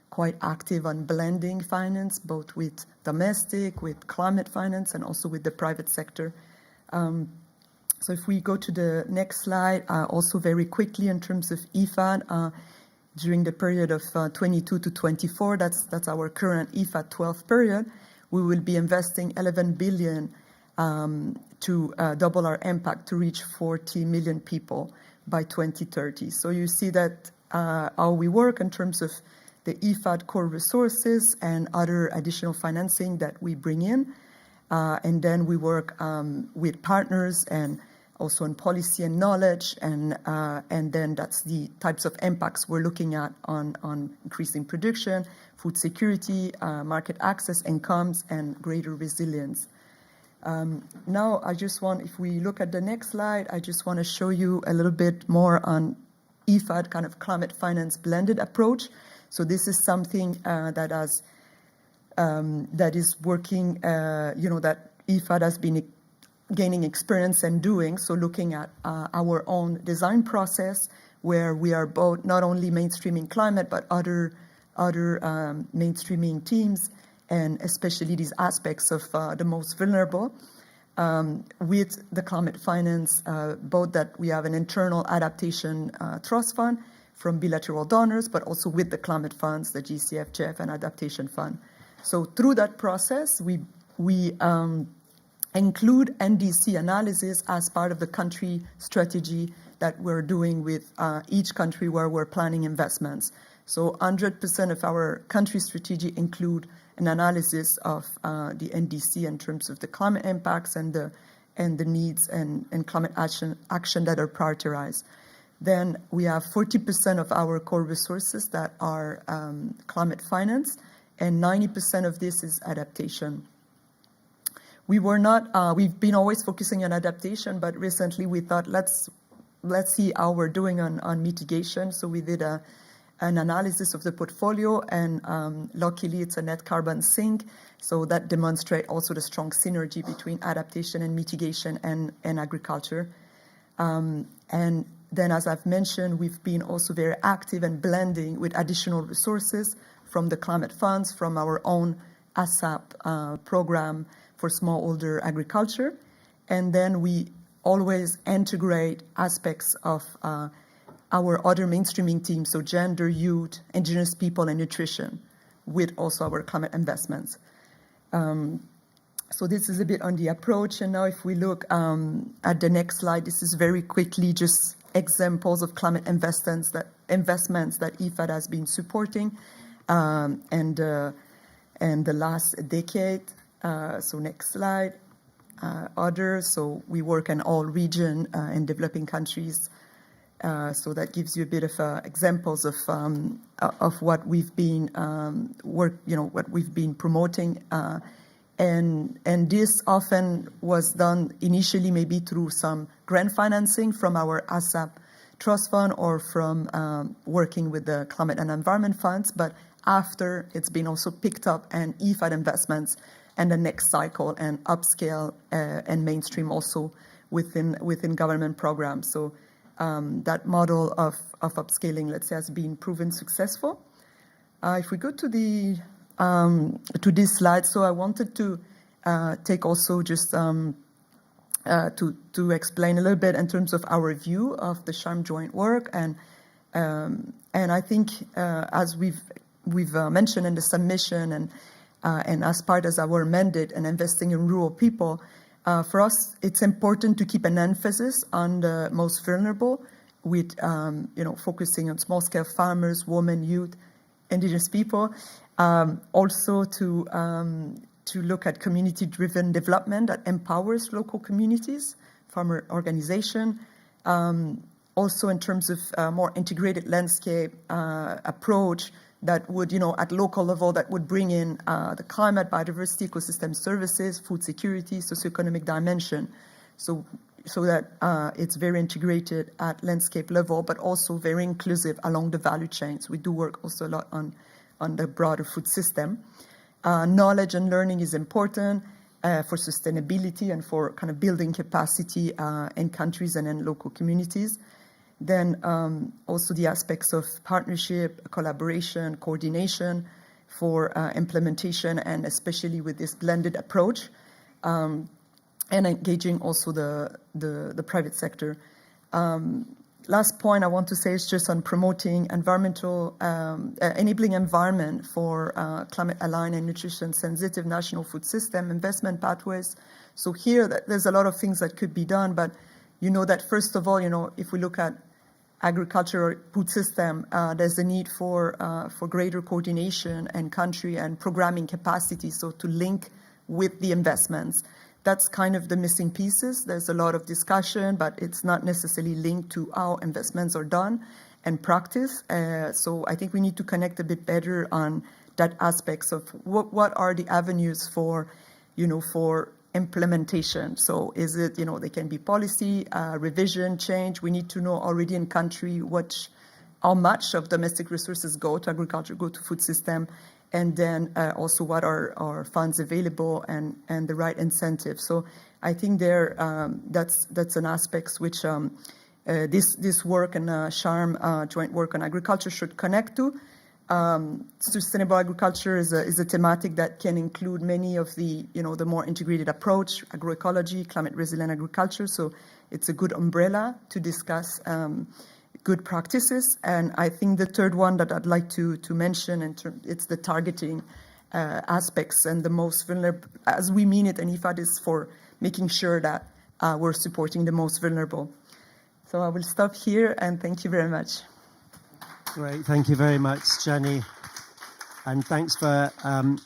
quite active on blending finance, both with domestic, with climate finance, and also with the private sector. So if we go to the next slide, also very quickly in terms of IFAD, during the period of 22 to 24, that's our current IFAD 12 period, we will be investing 11 billion to double our impact to reach 40 million people by 2030. So you see that how we work in terms of the IFAD core resources and other additional financing that we bring in. And then we work with partners and also in policy and knowledge, and then that's the types of impacts we're looking at on increasing production, food security, market access, incomes, and greater resilience. Now, if we look at the next slide, I just want to show you a little bit more on IFAD kind of climate finance blended approach. So this is something that is working, that IFAD has been gaining experience and doing. So looking at our own design process, where we are both not only mainstreaming climate, but other mainstreaming teams, and especially these aspects of the most vulnerable. With the climate finance, both that we have an internal adaptation trust fund from bilateral donors, but also with the climate funds, the GCF, and adaptation fund. So through that process, we include NDC analysis as part of the country strategy that we're doing with each country where we're planning investments. So 100% of our country strategy include an analysis of the NDC in terms of the climate impacts and the needs and climate action that are prioritized. Then we have 40% of our core resources that are climate finance, and 90% of this is adaptation. We've been always focusing on adaptation, but recently we thought, let's see how we're doing on mitigation. So we did an analysis of the portfolio, and luckily it's a net carbon sink. So that demonstrates also the strong synergy between adaptation and mitigation and agriculture. And then, as I've mentioned, we've been also very active in blending with additional resources from the climate funds, from our own ASAP program for smallholder agriculture. And then we always integrate aspects of our other mainstreaming teams, so gender, youth, indigenous people, and nutrition, with also our climate investments. So this is a bit on the approach. And now if we look at the next slide, this is very quickly just examples of climate investments that IFAD has been supporting and the last decade. So next slide. Others, so we work in all region in developing countries. So that gives you a bit of examples of what we've been what we've been promoting, and this often was done initially maybe through some grant financing from our ASAP trust fund or from working with the climate and environment funds, but after it's been also picked up and IFAD investments and the next cycle and upscale and mainstream also within government programs. So that model of upscaling, let's say, has been proven successful. If we go to this slide, so I wanted to take also just to explain a little bit in terms of our view of the Sharm joint work, and I think as we've mentioned in the submission and as part of our mandate and investing in rural people, for us, it's important to keep an emphasis on the most vulnerable, with focusing on small-scale farmers, women, youth, indigenous people. Also to look at community-driven development that empowers local communities, farmer organization. Also in terms of more integrated landscape approach that would, at local level, that would bring in the climate, biodiversity, ecosystem services, food security, socioeconomic dimension, so that it's very integrated at landscape level, but also very inclusive along the value chains. We do work also a lot on the broader food system. Knowledge and learning is important, for sustainability and for kind of building capacity in countries and in local communities. Then also the aspects of partnership, collaboration, coordination for implementation, and especially with this blended approach, and engaging also the private sector. Last point I want to say is just on promoting environmental, enabling environment for climate-aligned and nutrition-sensitive national food system investment pathways. So here, there's a lot of things that could be done, but you know that first of all, if we look at agriculture or food system, there's a need for greater coordination and country and programming capacity, so to link with the investments. That's kind of the missing pieces. There's a lot of discussion, but it's not necessarily linked to how investments are done and practice. So I think we need to connect a bit better on that aspects of what are the avenues for, for implementation. So is it, they can be policy, revision, change. We need to know already in country how much of domestic resources go to agriculture, go to food system, and then also what are funds available and the right incentives. So I think that's an aspect which this work and SHARM joint work on agriculture should connect to. Sustainable agriculture is a thematic that can include many of the more integrated approach, agroecology, climate resilient agriculture. So it's a good umbrella to discuss good practices. And I think the third one that I'd like to mention, it's the targeting aspects and the most vulnerable, as we mean it, and IFAD is for making sure that we're supporting the most vulnerable. So I will stop here and thank you very much. Great, thank you very much, Jenny. And thanks for kind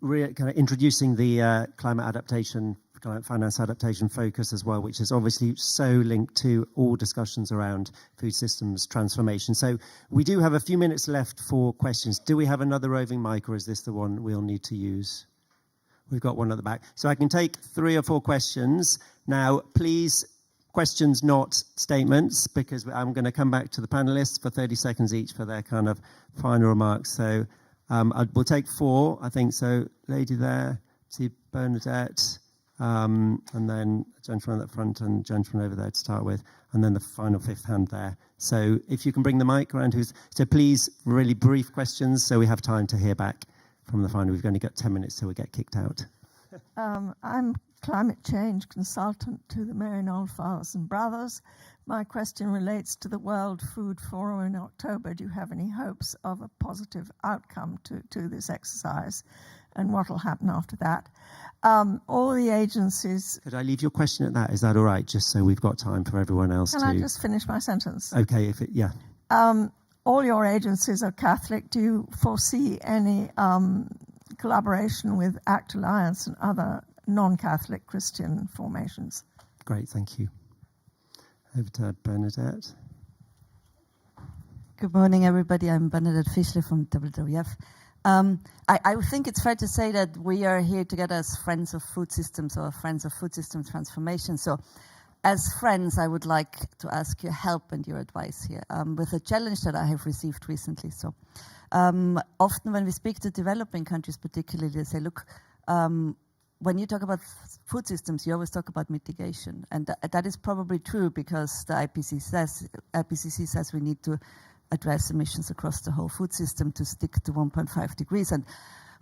of introducing the climate adaptation, climate finance adaptation focus as well, which is obviously so linked to all discussions around food systems transformation. So we do have a few minutes left for questions. Do we have another roving mic, or is this the one we'll need to use? We've got one at the back. So I can take 3 or 4 questions. Now, please, questions, not statements, because I'm going to come back to the panelists for 30 seconds each for their kind of final remarks. So we'll take 4, I think. So lady there, see Bernadette, and then a gentleman at the front and gentleman over there to start with, and then the final 5th hand there. So if you can bring the mic around, so please, really brief questions so we have time to hear back from the final. We've only got 10 minutes till we get kicked out. I'm climate change consultant to the Maryknoll Fathers and Brothers. My question relates to the World Food Forum in October. Do you have any hopes of a positive outcome to this exercise, and what will happen after that? All the agencies... Could I leave your question at that? Is that all right? Just so we've got time for everyone else Can I just finish my sentence? Okay, yeah. All your agencies are Catholic. Do you foresee any collaboration with ACT Alliance and other non-Catholic Christian formations? Great, thank you. Over to Bernadette. Good morning, everybody. I'm Bernadette Fischler from WWF. I think it's fair to say that we are here together as friends of food systems, or friends of food system transformation. So as friends, I would like to ask your help and your advice here with a challenge that I have received recently. So often when we speak to developing countries particularly, they say, look, when you talk about food systems, you always talk about mitigation. And that is probably true, because the IPCC says we need to address emissions across the whole food system to stick to 1.5 degrees. And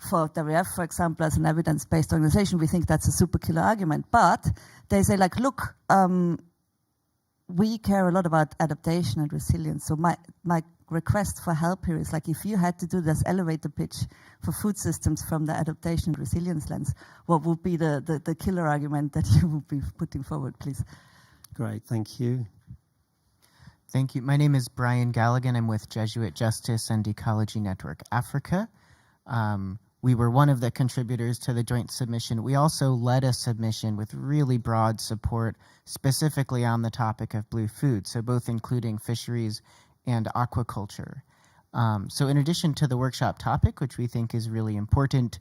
for WWF, for example, as an evidence-based organization, we think that's a super killer argument. But they say, like, look, we care a lot about adaptation and resilience. So my request for help here is, like, if you had to do this elevator pitch for food systems from the adaptation and resilience lens, what would be the killer argument that you would be putting forward, please? Great, thank you. Thank you. My name is Brian Galligan. I'm with Jesuit Justice and Ecology Network Africa. We were one of the contributors to the joint submission. We also led a submission with really broad support, specifically on the topic of blue food, so both including fisheries and aquaculture. So in addition to the workshop topic, which we think is really important,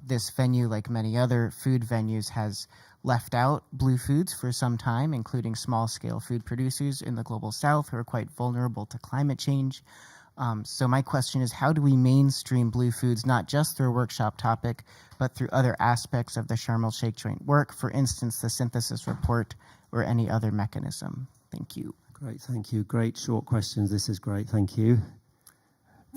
this venue, like many other food venues, has left out blue foods for some time, including small-scale food producers in the global south who are quite vulnerable to climate change. So my question is, how do we mainstream blue foods, not just through a workshop topic, but through other aspects of the Sharm el-Sheikh joint work, for instance, the synthesis report or any other mechanism? Thank you. Great, thank you. Great short questions. This is great. Thank you.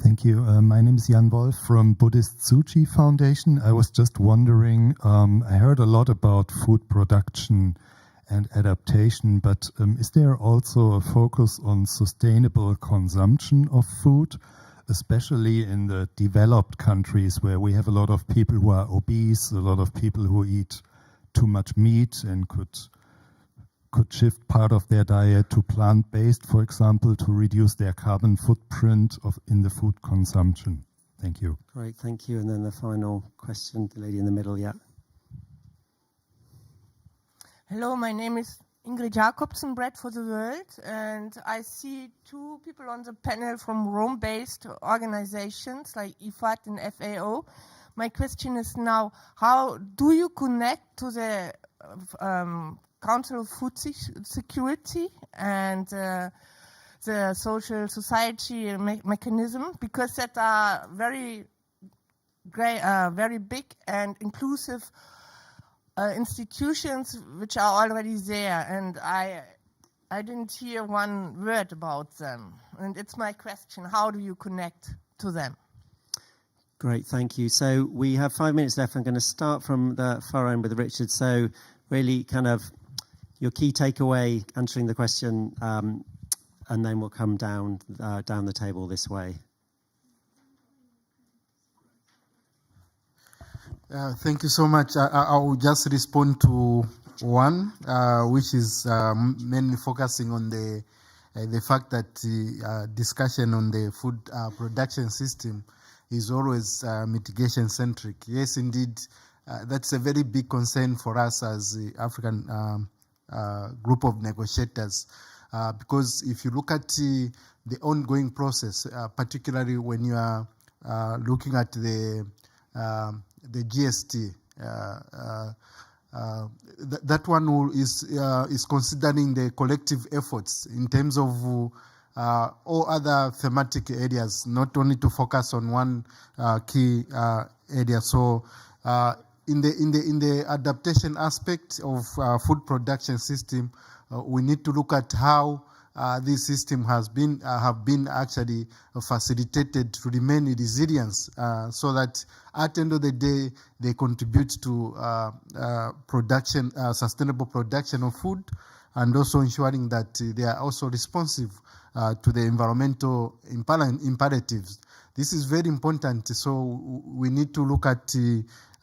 Thank you. My name is Jan Wolf from Buddhist Tsuchi Foundation. I was just wondering, I heard a lot about food production and adaptation, but is there also a focus on sustainable consumption of food, especially in the developed countries where we have a lot of people who are obese, a lot of people who eat too much meat and could shift part of their diet to plant-based, for example, to reduce their carbon footprint in the food consumption? Thank you. Great, thank you. And then the final question, the lady in the middle, yeah. Hello, my name is Ingrid Jacobsen, Bread for the World, and I see two people on the panel from Rome-based organizations like IFAD and FAO. My question is now, how do you connect to the Council of Food Security and the social society mechanism, because that are very great, very big and inclusive institutions which are already there, and I didn't hear one word about them. And it's my question, how do you connect to them? Great, thank you. So we have 5 minutes left. I'm going to start from the far end with Richard. So really kind of your key takeaway, answering the question, and then we'll come down the table this way. Thank you so much. I will just respond to one, which is mainly focusing on the fact that discussion on the food production system is always mitigation centric. Yes, indeed, that's a very big concern for us as the African group of negotiators, because if you look at the ongoing process, particularly when you are looking at the GST, that one is considering the collective efforts in terms of all other thematic areas, not only to focus on one key area. So in the adaptation aspect of food production system, we need to look at how this system have been actually facilitated to remain resilient, so that at the end of the day they contribute to production, sustainable production of food, and also ensuring that they are also responsive to the environmental imperatives. This is very important. So we need to look at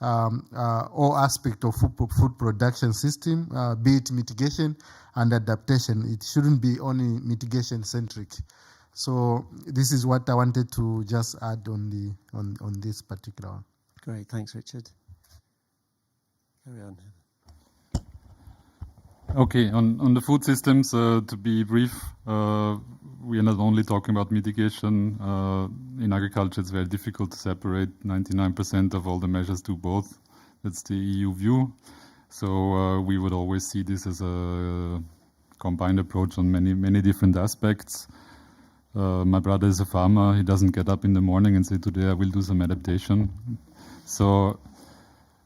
all aspects of food production system, be it mitigation and adaptation. It shouldn't be only mitigation centric. So this is what I wanted to just add on this particular one. Great, thanks, Richard. Carry on. Okay, on the food systems, to be brief, we are not only talking about mitigation. In agriculture, it's very difficult to separate. 99% of all the measures do both. That's the EU view. So we would always see this as a combined approach on many different aspects. My brother is a farmer. He doesn't get up in the morning and say, today I will do some adaptation. So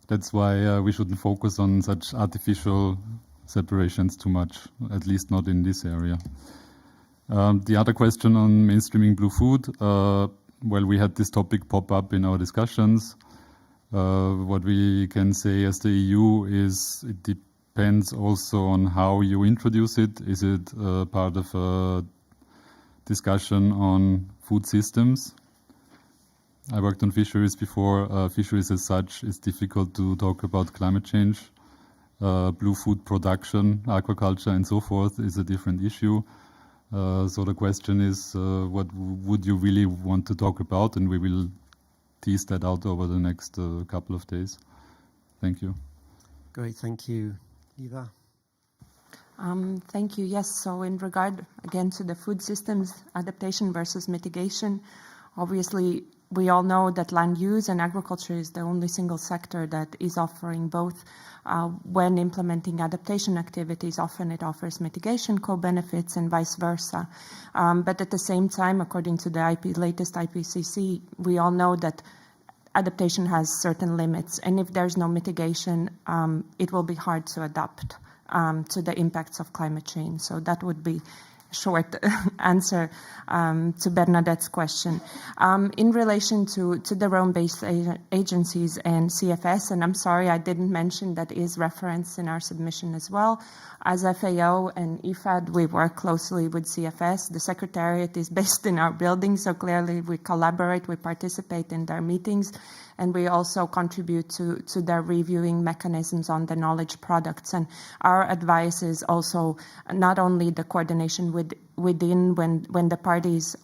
that's why we shouldn't focus on such artificial separations too much, at least not in this area. The other question on mainstreaming blue food, well, we had this topic pop up in our discussions. What we can say as the EU is it depends also on how you introduce it. Is it part of a discussion on food systems? I worked on fisheries before. Fisheries as such is difficult to talk about climate change. Blue food production, aquaculture and so forth is a different issue. So the question is, what would you really want to talk about? And we will tease that out over the next couple of days. Thank you. Great, thank you. Eva? Thank you. Yes, so in regard, again, to the food systems, adaptation versus mitigation, obviously we all know that land use and agriculture is the only single sector that is offering both. When implementing adaptation activities, often it offers mitigation co-benefits and vice versa. But at the same time, according to the latest IPCC, we all know that adaptation has certain limits, and if there's no mitigation, it will be hard to adapt to the impacts of climate change. So that would be short answer to Bernadette's question. In relation to the Rome-based agencies and CFS, and I'm sorry I didn't mention that is referenced in our submission as well. As FAO and IFAD, we work closely with CFS. The Secretariat is based in our building, so clearly we collaborate, we participate in their meetings, and we also contribute to their reviewing mechanisms on the knowledge products. And our advice is also not only the coordination within when the parties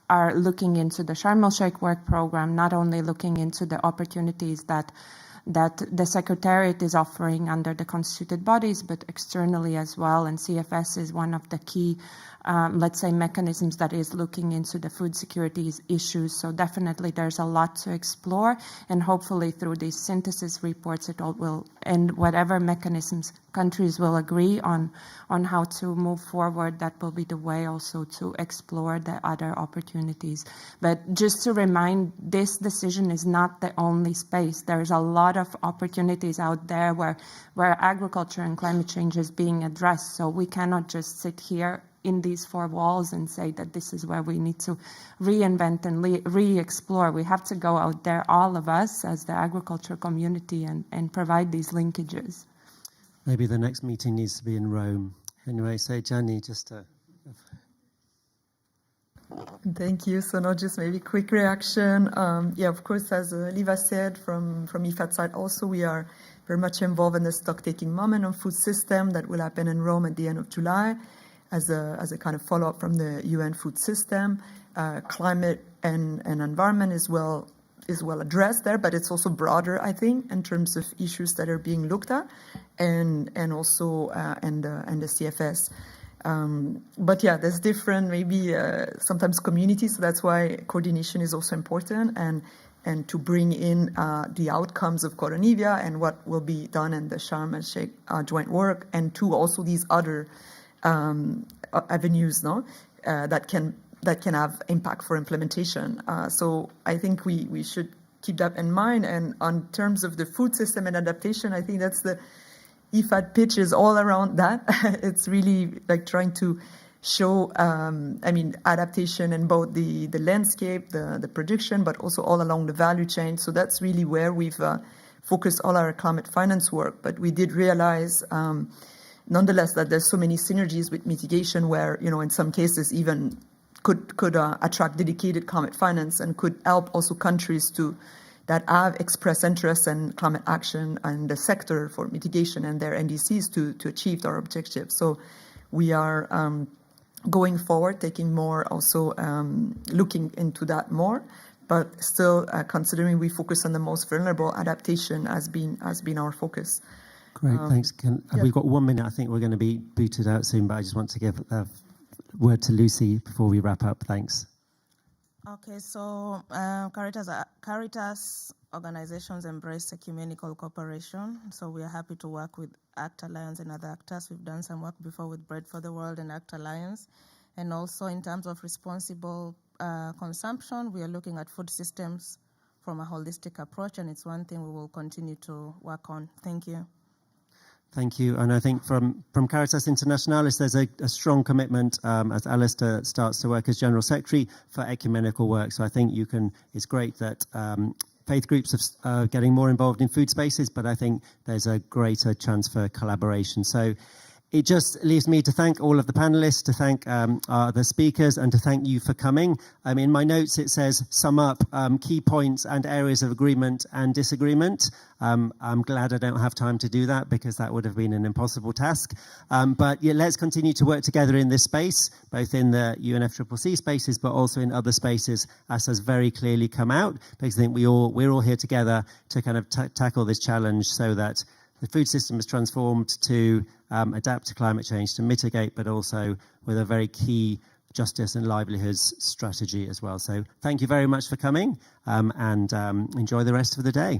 are looking into the Sharm el-Sheikh work program, not only looking into the opportunities that the Secretariat is offering under the constituted bodies, but externally as well. And CFS is one of the key, let's say, mechanisms that is looking into the food security issues. So definitely there's a lot to explore, and hopefully through these synthesis reports it all will, and whatever mechanisms countries will agree on how to move forward, that will be the way also to explore the other opportunities. But just to remind, this decision is not the only space. There's a lot of opportunities out there where agriculture and climate change is being addressed. So we cannot just sit here in these four walls and say that this is where we need to reinvent and re-explore. We have to go out there, all of us as the agriculture community, and provide these linkages. Maybe the next meeting needs to be in Rome. Anyway, so Gianni, just to... Thank you. So now just maybe quick reaction. Yeah, of course, as Liva said, from IFAD side also, we are very much involved in the stock-taking moment on food system that will happen in Rome at the end of July as a kind of follow-up from the UN food system. Climate and environment is well addressed there, but it's also broader, I think, in terms of issues that are being looked at, and also and the CFS. But yeah, there's different maybe sometimes communities, so that's why coordination is also important, and to bring in the outcomes of Coronivia and what will be done in the Sharm el-Sheikh joint work, and to also these other avenues, no, that can have impact for implementation. So I think we should keep that in mind. And on terms of the food system and adaptation, I think that's the IFAD pitch is all around that. It's really like trying to show, adaptation in both the landscape, the production, but also all along the value chain. So that's really where we've focused all our climate finance work. But we did realize, nonetheless, that there's so many synergies with mitigation where, in some cases even could attract dedicated climate finance and could help also countries that have expressed interest in climate action and the sector for mitigation and their NDCs to achieve our objectives. So we are going forward, taking more also looking into that more, but still considering we focus on the most vulnerable, adaptation has been our focus. Great, thanks. We've got 1 minute. I think we're going to be booted out soon, but I just want to give a word to Lucy before we wrap up. Thanks. Okay, so Caritas organizations embrace ecumenical cooperation. So we are happy to work with ACT Alliance and other actors. We've done some work before with Bread for the World and ACT Alliance. And also in terms of responsible consumption, we are looking at food systems from a holistic approach, and it's one thing we will continue to work on. Thank you. Thank you. And I think from Caritas Internationalis, there's a strong commitment as Alistair starts to work as General Secretary for ecumenical work. So I think it's great that faith groups are getting more involved in food spaces, but I think there's a greater chance for collaboration. So it just leaves me to thank all of the panelists, to thank the speakers, and to thank you for coming. In my notes, it says sum up key points and areas of agreement and disagreement. I'm glad I don't have time to do that because that would have been an impossible task. But yeah, let's continue to work together in this space, both in the UNFCCC spaces, but also in other spaces, as has very clearly come out, because I think we're all here together to kind of tackle this challenge so that the food system is transformed to adapt to climate change, to mitigate, but also with a very key justice and livelihoods strategy as well. So thank you very much for coming, and enjoy the rest of the day.